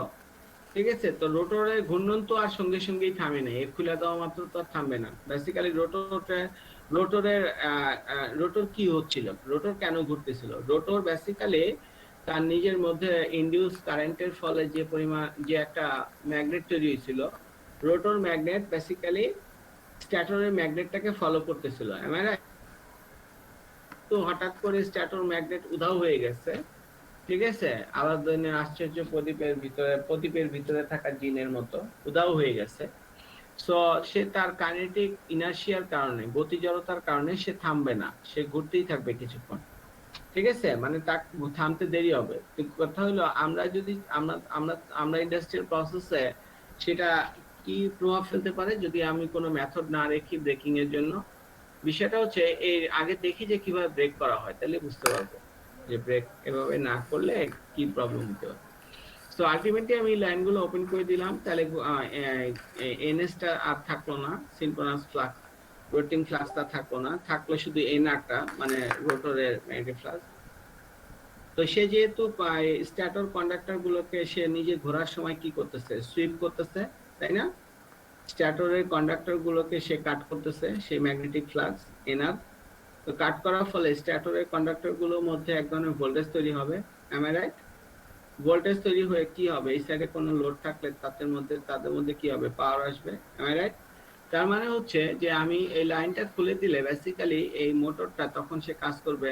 ঠিক আছে? তো রোটরের ঘূর্ণন তো আর সঙ্গে সঙ্গেই থামে না, খুলে দেওয়া মাত্র তো আর থামবে না। বেসিক্যালি রোটর কি হচ্ছিল, রোটর কেন ঘুরতেছিল, রোটর বেসিক্যালি তার নিজের মধ্যে ইনডিউস কারেন্টের ফলে যে একটা ম্যাগনেট তৈরি হয়েছিল, রোটর ম্যাগনেট বেসিক্যালি স্ট্যাটরের ম্যাগনেটটাকে ফলো করতেছিল। তো হঠাৎ করে স্ট্যাটর ম্যাগনেট উধাও হয়ে গেছে, ঠিক আছে? আলাদিনের আশ্চর্য প্রদীপের ভিতরে থাকা জিনের মতো উধাও হয়ে গেছে। সো সে তার কাইনেটিক ইনার্শিয়ার কারণে, গতি জড়তার কারণে সে থামবে না, সে ঘুরতেই থাকবে কিছুক্ষণ, ঠিক আছে? মানে তার থামতে দেরি হবে। কিন্তু কথা হলো আমরা যদি আমরা ইন্ডাস্ট্রিয়াল প্রসেসে সেটা কি প্রভাব ফেলতে পারে যদি আমি কোনো মেথড না রেখি ব্রেকিং এর জন্য। বিষয়টা হচ্ছে এর আগে দেখি যে কিভাবে ব্রেক করা হয়, তাহলে বুঝতে পারবো যে ব্রেক এভাবে না করলে কি প্রবলেম হতে পারে। তো আলটিমেটলি আমি লাইনগুলো ওপেন করে দিলাম, তাহলে এনএসটা আর থাকলো না, সিনক্রোনাস ফ্লাক্স, রোটিং ফ্লাক্সটা থাকলো না, থাকলো শুধু এনআরটা, মানে রোটরের ম্যাগনেটিক ফ্লাক্স। তো সে যেহেতু স্ট্যাটর কন্ডাক্টর গুলোকে সে নিজে ঘোরার সময় কি করতেছে, সুইপ করতেছে, তাই না? স্ট্যাটরের কন্ডাক্টর গুলোকে সে কাট করতেছে, সেই ম্যাগনেটিক ফ্লাক্স এনআর। তো কাট করার ফলে স্ট্যাটরের কন্ডাক্টর গুলোর মধ্যে এক ধরনের ভোল্টেজ তৈরি হবে, এম আই রাইট? ভোল্টেজ তৈরি হয়ে কি হবে, এই সাইডে কোনো লোড থাকলে তাদের মধ্যে কি হবে, পাওয়ার আসবে, এম আই রাইট? তার মানে হচ্ছে যে আমি এই লাইনটা খুলে দিলে বেসিক্যালি এই মোটরটা তখন সে কাজ করবে,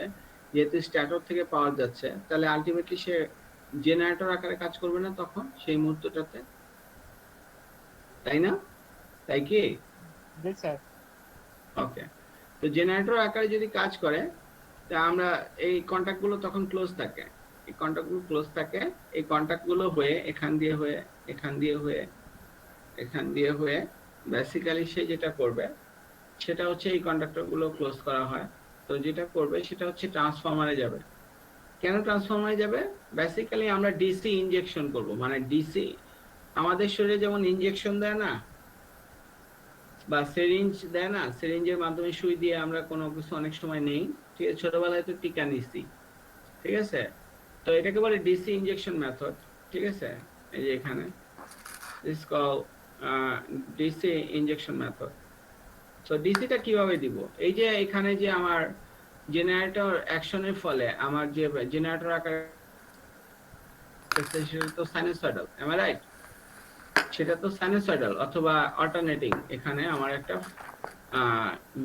যেহেতু স্ট্যাটর থেকে পাওয়ার যাচ্ছে, তাহলে আলটিমেটলি সে জেনারেটর আকারে কাজ করবে না তখন সেই মুহূর্তটাতে, তাই না? তাই কি? জি স্যার। ওকে। তো জেনারেটর আকারে যদি কাজ করে, তা আমরা এই কন্টাক্ট গুলো তখন ক্লোজ থাকে, এই কন্টাক্ট গুলো ক্লোজ থাকে, এই কন্টাক্ট গুলো হয়ে এখান দিয়ে হয়ে এখান দিয়ে হয়ে এখান দিয়ে হয়ে বেসিক্যালি সে যেটা করবে সেটা হচ্ছে এই কন্ডাক্টর গুলো ক্লোজ করা হয়। তো যেটা করবে সেটা হচ্ছে ট্রান্সফরমারে যাবে। কেন ট্রান্সফরমারে যাবে? বেসিক্যালি আমরা ডিসি ইনজেকশন করব, মানে ডিসি আমাদের শরীরে যেমন ইনজেকশন দেয় না, বা সিরিঞ্জ দেয় না, সিরিঞ্জের মাধ্যমে সুই দিয়ে আমরা কোনো কিছু অনেক সময় নেই, ঠিক আছে? ছোটবেলায় তো টিকা নিছি, ঠিক আছে? তো এটাকে বলে ডিসি ইনজেকশন মেথড, ঠিক আছে? এই যে এখানে this call DC injection method. তো ডিসিটা কিভাবে দিব, এই যে এখানে যে আমার জেনারেটর অ্যাকশনের ফলে আমার যে জেনারেটর আকার সেটা তো সাইনোসয়েডাল, এম আই রাইট? সেটা তো সাইনোসয়েডাল অথবা অল্টারনেটিং। এখানে আমার একটা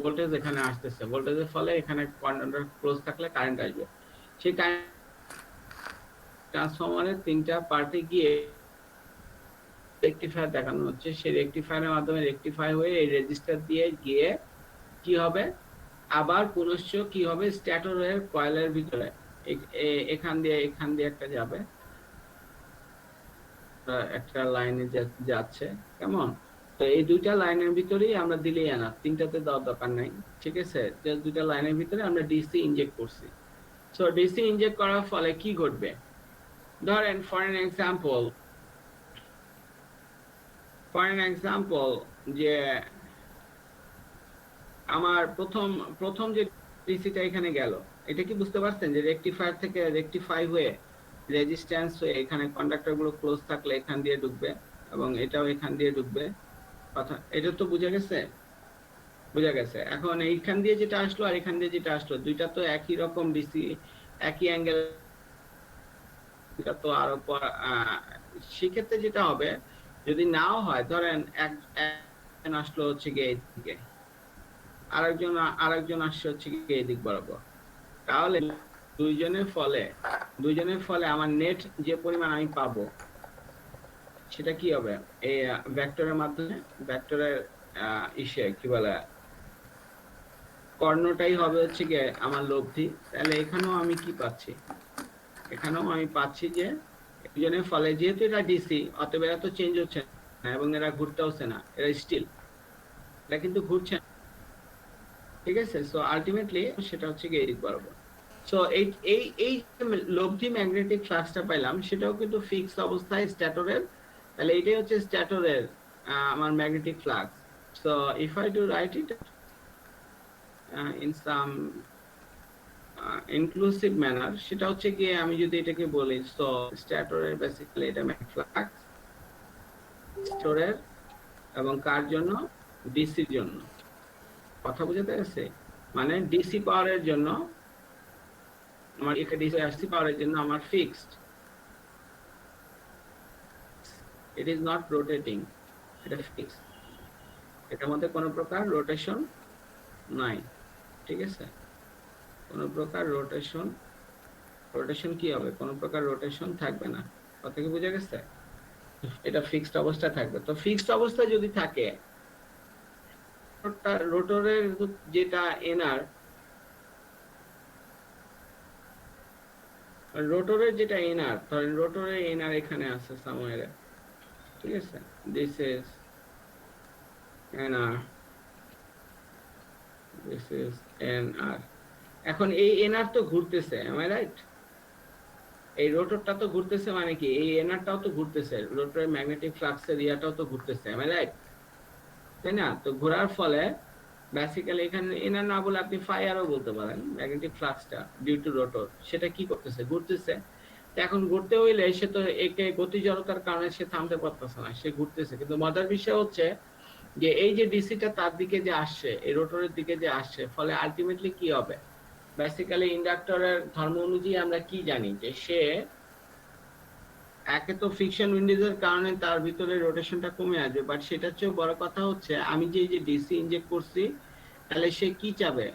ভোল্টেজ এখানে আসতেছে, ভোল্টেজের ফলে এখানে কন্ডাক্টর ক্লোজ থাকলে কারেন্ট আসবে। সেই কারেন্ট ট্রান্সফরমারের তিনটা পার্টে গিয়ে রেকটিফায়ার দেখানো হচ্ছে, সেই রেকটিফায়ারের মাধ্যমে রেকটিফাই হয়ে এই রেজিস্টার দিয়ে গিয়ে কি হবে, আবার পুনশ্চ কি হবে, স্ট্যাটরের কয়েলের ভিতরে এখান দিয়ে একটা যাবে, একটা লাইনে যাচ্ছে, কেমন? তো এই দুইটা লাইনের ভিতরেই আমরা দিলেই আনা, তিনটাতে দেওয়ার দরকার নাই, ঠিক আছে? যে দুইটা লাইনের ভিতরে আমরা ডিসি ইনজেক্ট করছি। সো ডিসি ইনজেক্ট করার ফলে কি ঘটবে? ধরেন ফর এন এক্সাম্পল যে আমার প্রথম যে ডিসিটা এখানে গেল, এটা কি বুঝতে পারছেন যে রেকটিফায়ার থেকে রেকটিফাই হয়ে রেজিস্ট্যান্স হয়ে এখানে কন্ডাক্টর গুলো ক্লোজ থাকলে এখান দিয়ে ঢুকবে এবং এটাও এখান দিয়ে ঢুকবে, কথা এটা তো বুঝা গেছে? বুঝা গেছে। এখন এইখান দিয়ে যেটা আসলো আর এখান দিয়ে যেটা আসলো, দুইটা তো একই রকম ডিসি, একই অ্যাঙ্গেল, এটা তো আরো সেক্ষেত্রে যেটা হবে, যদি নাও হয়, ধরেন একজন আসলো হচ্ছে গিয়ে এইদিকে, আরেকজন আসছে হচ্ছে গিয়ে এই দিক বরাবর, তাহলে দুইজনের ফলে আমার নেট যে পরিমাণ আমি পাবো সেটা কি হবে, এই ভেক্টরের মাধ্যমে, ভেক্টরের কি বলে, কর্ণটাই হবে হচ্ছে গিয়ে আমার লব্ধি। তাহলে এখানেও আমি কি পাচ্ছি, এখানেও আমি পাচ্ছি যে দুজনের ফলে, যেহেতু এটা ডিসি, অতএব এরা তো চেঞ্জ হচ্ছে না এবং এরা ঘুরতেওছে না, এরা স্টিল, এটা কিন্তু ঘুরছে না, ঠিক আছে? সো আলটিমেটলি সেটা হচ্ছে গিয়ে এই দিক বরাবর। সো এই এই এই লব্ধি ম্যাগনেটিক ফ্লাক্সটা পাইলাম, সেটাও কিন্তু ফিক্সড অবস্থায় স্ট্যাটরের, তাহলে এটাই হচ্ছে স্ট্যাটরের আমার magnetic flux. So if I do write it in some inclusive manner, সেটা হচ্ছে গিয়ে আমি যদি এটাকে বলি, সো স্ট্যাটরের বেসিক্যালি এটা ম্যাগনেটিক ফ্লাক্স স্ট্যাটরের, এবং কার জন্য? ডিসির জন্য। কথা বুঝাতে গেছে? মানে ডিসি পাওয়ারের জন্য আমার এখানে ডিসি পাওয়ারের জন্য আমার fixed, it is not rotating, এটা ফিক্সড, এটার মধ্যে কোনো প্রকার রোটেশন নাই, ঠিক আছে? কোনো প্রকার রোটেশন কি হবে, কোনো প্রকার রোটেশন থাকবে না। কথা কি বুঝা গেছে? এটা ফিক্সড অবস্থা থাকবে। তো ফিক্সড অবস্থা যদি থাকে, রোটরের যেটা এনার, ধরেন রোটরের এনার এখানে আছে সামহারে, ঠিক আছে? This is NR, this is NR. এখন এই এনআর তো ঘুরতেছে, এম আই রাইট? এই রোটরটা তো ঘুরতেছে, মানে কি এই এনআরটাও তো ঘুরতেছে, রোটরের ম্যাগনেটিক ফ্লাক্সের ইয়াটাও তো ঘুরতেছে, এম আই রাইট? তাই না? তো ঘোরার ফলে বেসিক্যালি এখানে এনআর না বলে আপনি ফায়ারও বলতে পারেন, ম্যাগনেটিক ফ্লাক্সটা ডিউ টু রোটর সেটা কি করতেছে, ঘুরতেছে। এখন ঘুরতে হইলে সে তো একে গতি জড়তার কারণে সে থামতে পারতেছে না, সে ঘুরতেছে। কিন্তু মজার বিষয় হচ্ছে যে এই যে ডিসিটা তার দিকে যে আসছে, এই রোটরের দিকে যে আসছে, ফলে আলটিমেটলি কি হবে, বেসিক্যালি ইন্ডাক্টরের ধর্ম অনুযায়ী আমরা কি জানি, যে সে একে তো ফ্রিকশন উইন্ডেজের কারণে তার ভিতরে রোটেশনটা কমে আসবে, বাট সেটার চেয়ে বড় কথা হচ্ছে আমি যে ডিসি ইনজেক্ট করছি, তাহলে সে কি চাবে,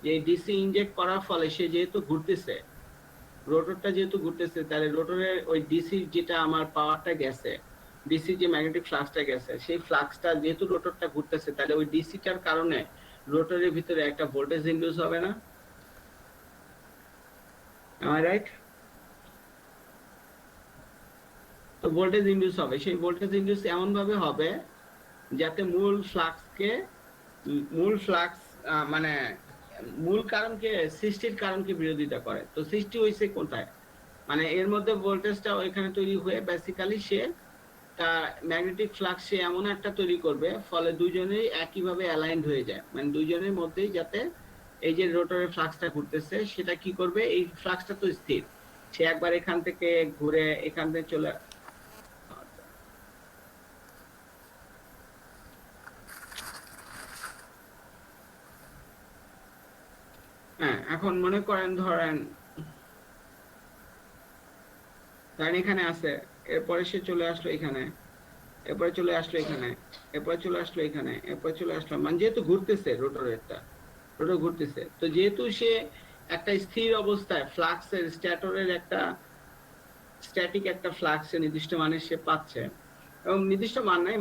যে ডিসি ইনজেক্ট করার ফলে সে যেহেতু ঘুরতেছে, রোটরটা যেহেতু ঘুরতেছে, তাহলে রোটরের ওই ডিসি যেটা আমার পাওয়ারটা গেছে, ডিসি যে ম্যাগনেটিক ফ্লাক্সটা গেছে, সেই ফ্লাক্সটা যেহেতু রোটরটা ঘুরতেছে, তাহলে ওই ডিসিটার কারণে রোটরের ভিতরে একটা ভোল্টেজ ইনডিউস হবে না? am I right? তো ভোল্টেজ ইনডিউস হবে, সেই ভোল্টেজ ইনডিউস এমন ভাবে হবে যাতে মূল ফ্লাক্স মানে মূল কারণকে, সৃষ্টির কারণকে বিরোধিতা করে। তো সৃষ্টি হইছে কোথায়, মানে এর মধ্যে ভোল্টেজটা ওইখানে তৈরি হয়ে বেসিক্যালি সে তার ম্যাগনেটিক ফ্লাক্স সে এমন একটা তৈরি করবে, ফলে দুইজনেই একইভাবে অ্যালাইন্ড হয়ে যায়, মানে দুইজনের মধ্যেই যাতে এই যে রোটরের ফ্লাক্সটা ঘুরতেছে, সেটা কি করবে, এই ফ্লাক্সটা তো স্থির, সে একবার এখান থেকে ঘুরে এখান থেকে চলে, হ্যাঁ এখন মনে করেন ধরেন কারণ এখানে আছে, এরপরে সে চলে আসলো এখানে, এরপরে চলে আসলো এখানে, এরপরে চলে আসলো এখানে, এরপরে চলে আসলো, মানে যেহেতু ঘুরতেছে রোটরেরটা, রোটর ঘুরতেছে, তো যেহেতু সে একটা স্থির অবস্থায় ফ্লাক্সের স্ট্যাটরের একটা স্ট্যাটিক একটা ফ্লাক্স নির্দিষ্ট মানে সে পাচ্ছে, এবং নির্দিষ্ট মান নাই,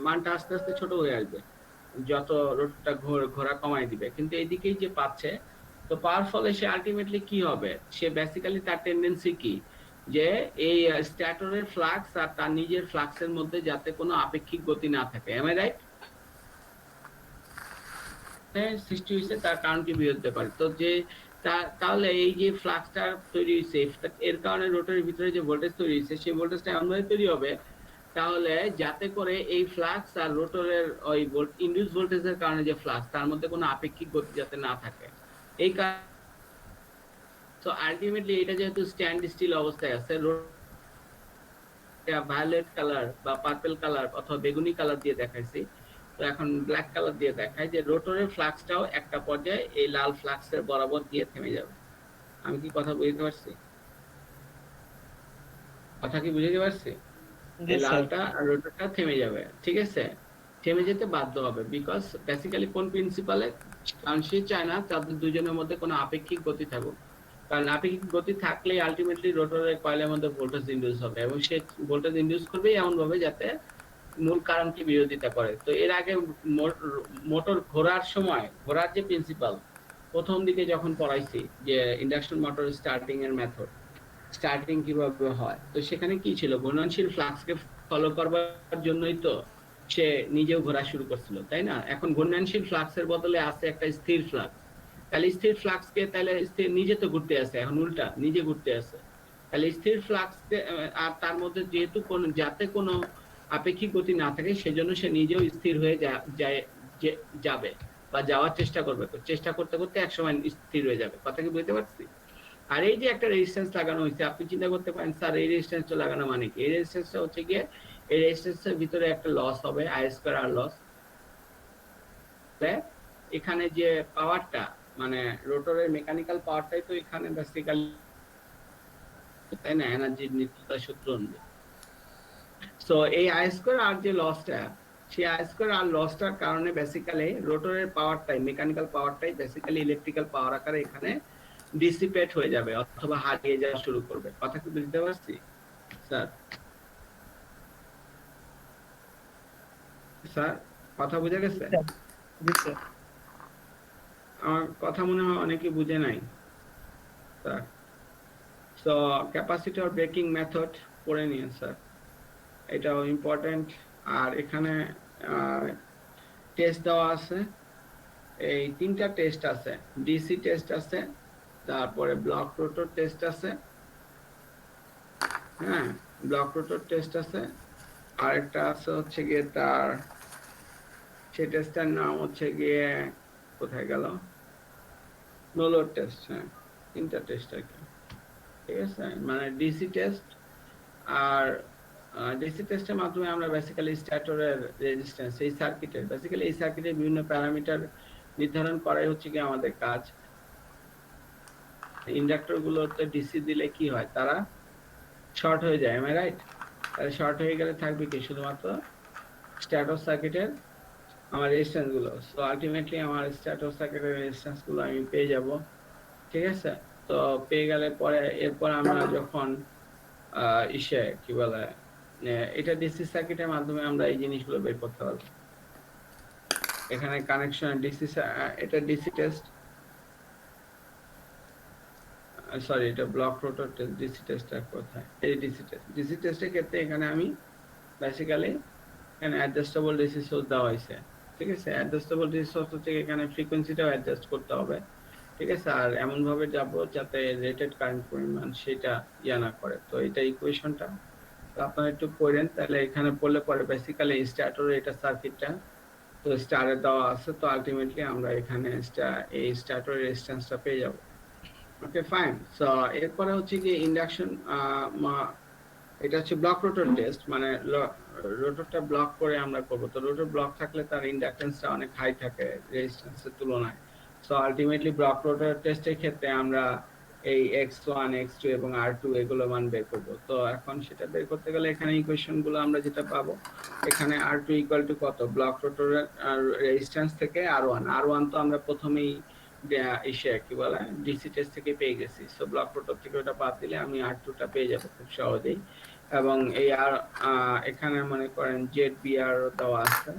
মানটা আস্তে আস্তে ছোট হয়ে আসবে যত রোটরটা ঘোরা কমাই দিবে, কিন্তু এইদিকেই যে পাচ্ছে, তো পাওয়ার ফলে সে আলটিমেটলি কি হবে, সে বেসিক্যালি তার টেন্ডেন্সি কি, যে এই স্ট্যাটরের ফ্লাক্স আর তার নিজের ফ্লাক্সের মধ্যে যাতে কোনো আপেক্ষিক গতি না থাকে, এম আই রাইট? সৃষ্টি হয়েছে তার কারণকে বিরোধিতা করে, তো যে তাহলে এই যে ফ্লাক্সটা তৈরি হয়েছে, এর কারণে রোটরের ভিতরে যে ভোল্টেজ তৈরি হয়েছে, সেই ভোল্টেজটা এমনভাবে তৈরি হবে তাহলে যাতে করে এই ফ্লাক্স আর রোটরের ওই ইনডিউস ভোল্টেজের কারণে যে ফ্লাক্স, তার মধ্যে কোনো আপেক্ষিক গতি যাতে না থাকে। এই তো আলটিমেটলি এটা যেহেতু স্ট্যান্ড স্টিল অবস্থায় আছে, ভায়োলেট কালার বা পার্পল কালার অথবা বেগুনি কালার দিয়ে দেখাইছি, তো এখন ব্ল্যাক কালার দিয়ে দেখায় যে রোটরের ফ্লাক্সটাও একটা পর্যায়ে এই লাল ফ্লাক্সের বরাবর গিয়ে থেমে যাবে। আমি কি কথা বুঝতে পারছি? কথা কি বুঝতে পারছি? এই লালটা আর রোটরটা থেমে যাবে, ঠিক আছে? থেমে যেতে বাধ্য হবে, বিকজ বেসিক্যালি কোন প্রিন্সিপালে, কারণ সে চায় না তাদের দুজনের মধ্যে কোনো আপেক্ষিক গতি থাকুক, কারণ আপেক্ষিক গতি থাকলেই আলটিমেটলি রোটরের কয়েলের মধ্যে ভোল্টেজ ইনডিউস হবে, এবং সে ভোল্টেজ ইনডিউস করবে এমন ভাবে যাতে মূল কারণকে বিরোধিতা করে। তো এর আগে মোটর ঘোরার সময়, ঘোরার যে প্রিন্সিপাল প্রথম দিকে যখন পড়াইছি যে ইন্ডাকশন মোটর স্টার্টিং এর মেথড, স্টার্টিং কিভাবে হয়, তো সেখানে কি ছিল, ঘূর্ণনশীল ফ্লাক্সকে ফলো করবার জন্যই তো সে নিজেও ঘোরা শুরু করছিল, তাই না? এখন ঘূর্ণনশীল ফ্লাক্সের বদলে আছে একটা স্থির ফ্লাক্স, তাহলে স্থির ফ্লাক্সকে তাহলে স্থির নিজে তো ঘুরতে আছে, এখন উল্টা নিজে ঘুরতে আছে, তাহলে স্থির ফ্লাক্সকে আর তার মধ্যে যেহেতু যাতে কোনো আপেক্ষিক গতি না থাকে সেজন্য সে নিজেও স্থির হয়ে যাবে বা যাওয়ার চেষ্টা করবে, তো চেষ্টা করতে করতে একসময় স্থির হয়ে যাবে। কথা কি বুঝতে পারছি? আর এই যে একটা রেজিস্ট্যান্স লাগানো হয়েছে, আপনি চিন্তা করতে পারেন স্যার এই রেজিস্ট্যান্সটা লাগানো মানে কি? এই রেজিস্ট্যান্সটা হচ্ছে গিয়ে এই রেজিস্ট্যান্সের ভিতরে একটা লস হবে, আই স্কয়ার আর লস। এখানে যে পাওয়ারটা, মানে রোটরের মেকানিক্যাল পাওয়ারটাই তো এখানে বেসিক্যালি, তাই না, এনার্জির নিত্যতা সূত্র অনুযায়ী। সো এই আই স্কয়ার আর যে লসটা, সেই আই স্কয়ার আর লসটার কারণে বেসিক্যালি রোটরের পাওয়ারটাই, মেকানিক্যাল পাওয়ারটাই বেসিক্যালি ইলেকট্রিক্যাল পাওয়ার আকারে এখানে ডিসিপেট হয়ে যাবে অথবা হারিয়ে যাওয়া শুরু করবে। কথা কি বুঝতে পারছি স্যার? স্যার কথা বুঝে গেছে? আমার কথা মনে হয় অনেকে বুঝে নাই sir. So capacitor breaking method পড়ে নিন স্যার, এটাও ইম্পর্টেন্ট। আর এখানে টেস্ট দেওয়া আছে, এই তিনটা টেস্ট আছে, ডিসি টেস্ট আছে, তারপরে ব্লক রোটর টেস্ট আছে, হ্যাঁ ব্লক রোটর টেস্ট আছে, আর একটা আছে হচ্ছে গিয়ে তার, সেই টেস্টটার নাম হচ্ছে গিয়ে কোথায় গেল, নো লোড টেস্ট। হ্যাঁ তিনটা টেস্ট আর কি, ঠিক আছে? মানে ডিসি টেস্ট, আর ডিসি টেস্টের মাধ্যমে আমরা বেসিক্যালি স্ট্যাটরের রেজিস্ট্যান্স, এই সার্কিটের বেসিক্যালি এই সার্কিটের বিভিন্ন প্যারামিটার নির্ধারণ করাই হচ্ছে কি আমাদের কাজ। ইন্ডাক্টর গুলোতে ডিসি দিলে কি হয়, তারা শর্ট হয়ে যায়, এম আই রাইট? তাহলে শর্ট হয়ে গেলে থাকবে কি, শুধুমাত্র স্ট্যাটর সার্কিটের আমার রেজিস্ট্যান্স গুলো। সো আলটিমেটলি আমার স্ট্যাটর সার্কিটের রেজিস্ট্যান্স গুলো আমি পেয়ে যাব, ঠিক আছে? তো পেয়ে গেলে পরে এরপর আমরা যখন ইসে কি বলে, এটা ডিসি সার্কিটের মাধ্যমে আমরা এই জিনিসগুলো বের করতে পারবো। এখানে কানেকশন ডিসি, এটা ডিসি টেস্ট, সরি এটা ব্লক রোটর টেস্ট, ডিসি টেস্টটা কোথায়, এই ডিসি টেস্ট। ডিসি টেস্টের ক্ষেত্রে এখানে আমি বেসিক্যালি এখানে অ্যাডজাস্টেবল ডিসি সোর্স দেওয়া হয়েছে, ঠিক আছে? অ্যাডজাস্টেবল ডিসি সোর্স হচ্ছে এখানে ফ্রিকোয়েন্সিটাও অ্যাডজাস্ট করতে হবে, ঠিক আছে? আর এমন ভাবে যাব যাতে রেটেড কারেন্ট পরিমাণ সেটা ইয়া না করে। তো এটা ইকুয়েশনটা আপনারা একটু পড়েন, তাহলে এখানে পড়লে পরে বেসিক্যালি স্ট্যাটর এটা সার্কিটটা তো স্টারে দেওয়া আছে, তো আলটিমেটলি আমরা এখানে এই স্ট্যাটর রেজিস্ট্যান্সটা পেয়ে যাব। Okay fine. সো এরপরে হচ্ছে কি ইন্ডাকশন, এটা হচ্ছে ব্লক রোটর টেস্ট, মানে রোটরটা ব্লক করে আমরা করব। তো রোটর ব্লক থাকলে তার ইন্ডাকটেন্সটা অনেক হাই থাকে রেজিস্ট্যান্সের তুলনায়, সো আলটিমেটলি ব্লক রোটার টেস্টের ক্ষেত্রে আমরা এই x1 x2 এবং r2 এগুলো মান বের করব। তো এখন সেটা বের করতে গেলে এখানে ইকুয়েশন গুলো আমরা যেটা পাবো, এখানে r2 ইকুয়াল টু কত, ব্লক রোটারের রেজিস্ট্যান্স থেকে r1 তো আমরা প্রথমেই এসে কি বলে ডিসি টেস্ট থেকে পেয়ে গেছি। সো ব্লক রোটার থেকে ওটা বাদ দিলে আমি r2 টা পেয়ে যাব খুব সহজেই। এবং এই আর এখানে মনে করেন ZBR দেওয়া আছে,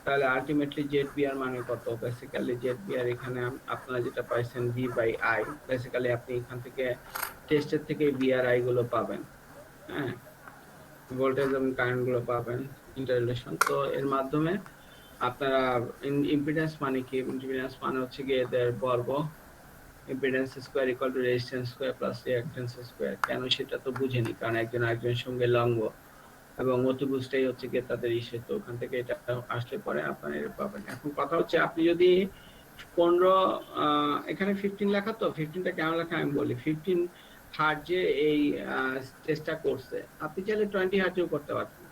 তাহলে আলটিমেটলি ZBR মানে কত, বেসিক্যালি ZBR এখানে আপনারা যেটা পাইছেন V/I, বেসিক্যালি আপনি এখান থেকে টেস্টের থেকে VRI গুলো পাবেন, হ্যাঁ, ভোল্টেজ এবং কারেন্ট গুলো পাবেন ইন্টাররিলেশন। তো এর মাধ্যমে আপনারা ইম্পিডেন্স মানে কি, ইম্পিডেন্স মানে হচ্ছে গিয়ে এদের বর্গ, impedance square equal to resistance square plus reactance square. কেন সেটা তো বুঝেনি, কারণ একজন আরেকজনের সঙ্গে লম্ব এবং অতিভুজটাই হচ্ছে গিয়ে তাদের ইস্যু। তো ওখান থেকে এটা আসলে পরে আপনারা এটা পাবেন। এখন কথা হচ্ছে আপনি যদি 15 এখানে 15 লেখা, তো 15টা কেন লেখা আমি বলি। 15 হার্টজে এই টেস্টটা করছে, আপনি চাইলে 20 হার্টজেও করতে পারতেন।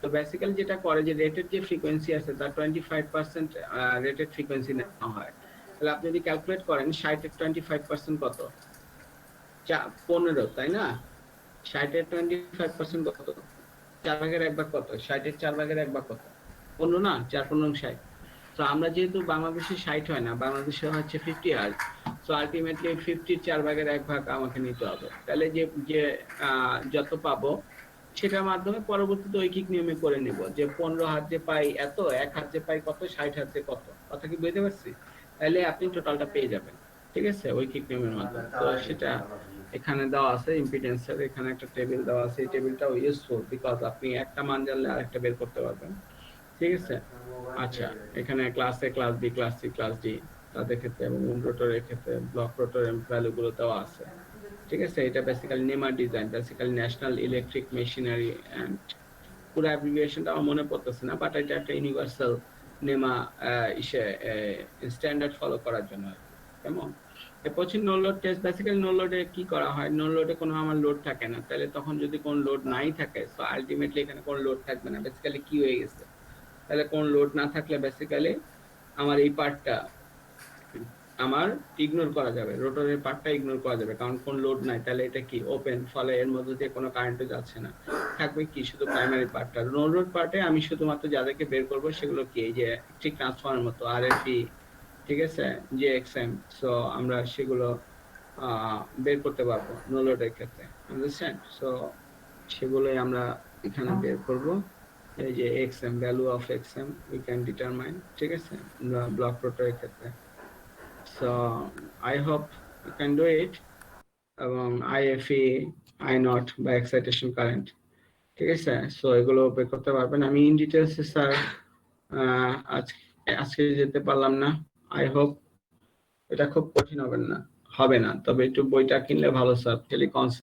তো বেসিক্যালি যেটা করে যে রেটেড যে ফ্রিকোয়েন্সি আছে তার 25% রেটেড ফ্রিকোয়েন্সি নেওয়া হয়। তাহলে আপনি যদি ক্যালকুলেট করেন 60 এর 25% কত, 15, তাই না? 60 এর 25% কত, 4 ভাগের 1 ভাগ কত, 60 এর 4 ভাগের 1 ভাগ কত, 15 না, 4 15 60। তো আমরা যেহেতু বাংলাদেশে 60 হয় না, বাংলাদেশে হচ্ছে 50 হার্জ, সো আলটিমেটলি 50 4 ভাগের 1 ভাগ আমাকে নিতে হবে। তাহলে যে যে যত পাবো সেটার মাধ্যমে পরবর্তীতে ঐকিক নিয়মে করে নিব যে 15 হার্জে পাই এত, 1 হার্জে পাই কত, 60 হার্জে কত। কথা কি বুঝতে পারছি? তাহলে আপনি টোটালটা পেয়ে যাবেন, ঠিক আছে, ঐকিক নিয়মের মাধ্যমে। তো সেটা এখানে দেওয়া আছে ইম্পিডেন্সের, এখানে একটা টেবিল দেওয়া আছে। এই টেবিলটাও ইউজফুল বিকজ আপনি একটা মান জানলে আরেকটা বের করতে পারবেন, ঠিক আছে। আচ্ছা, এখানে class A, class B, class C, class D তাদের ক্ষেত্রে এবং রোটরের ক্ষেত্রে ব্লক রোটরের ভ্যালুগুলো দেওয়া আছে, ঠিক আছে। এটা basically NEMA design, basically national electric machinery and, পুরো অ্যাব্রিভিয়েশনটা আমার মনে পড়তেছে না, বাট এটা একটা ইউনিভার্সাল নেমা স্ট্যান্ডার্ড ফলো করার জন্য। কেমন এরপর হচ্ছে no load test. Basically no লোডে কি করা হয়, নো লোডে কোনো আমার লোড থাকে না, তাহলে তখন যদি কোনো লোড নাই থাকে সো আলটিমেটলি এখানে কোনো লোড থাকবে না। বেসিক্যালি কি হয়ে গেছে, তাহলে কোনো লোড না থাকলে বেসিক্যালি আমার এই পার্টটা আমার ইগনোর করা যাবে, রোটরের পার্টটা ইগনোর করা যাবে, কারণ কোন লোড নাই। তাহলে এটা কি ওপেন, ফলে এর মধ্যে দিয়ে কোনো কারেন্টও যাচ্ছে না, থাকবে কি শুধু প্রাইমারি পার্টটা। নো লোড পার্টে আমি শুধুমাত্র যাদেরকে বের করব সেগুলো কি, এই যে ঠিক ট্রান্সফরমার মতো RFE, ঠিক আছে, JXM। সো আমরা সেগুলো বের করতে পারবো নো লোডের ক্ষেত্রে, আন্ডারস্ট্যান্ড? সো সেগুলোই আমরা এখানে বের করব। এই যে XM, value of XM we can determine, ঠিক আছে, ব্লক রোটরের ক্ষেত্রে। So I hope you can do it. এবং IFE, I0 বা এক্সাইটেশন কারেন্ট, ঠিক আছে। সো এগুলো বের করতে পারবেন। আমি ইন ডিটেলস স্যার আজকে যেতে পারলাম না। আই হোপ এটা খুব কঠিন হবে না, তবে একটু বইটা কিনলে ভালো স্যার, টেলিকনসেপ্ট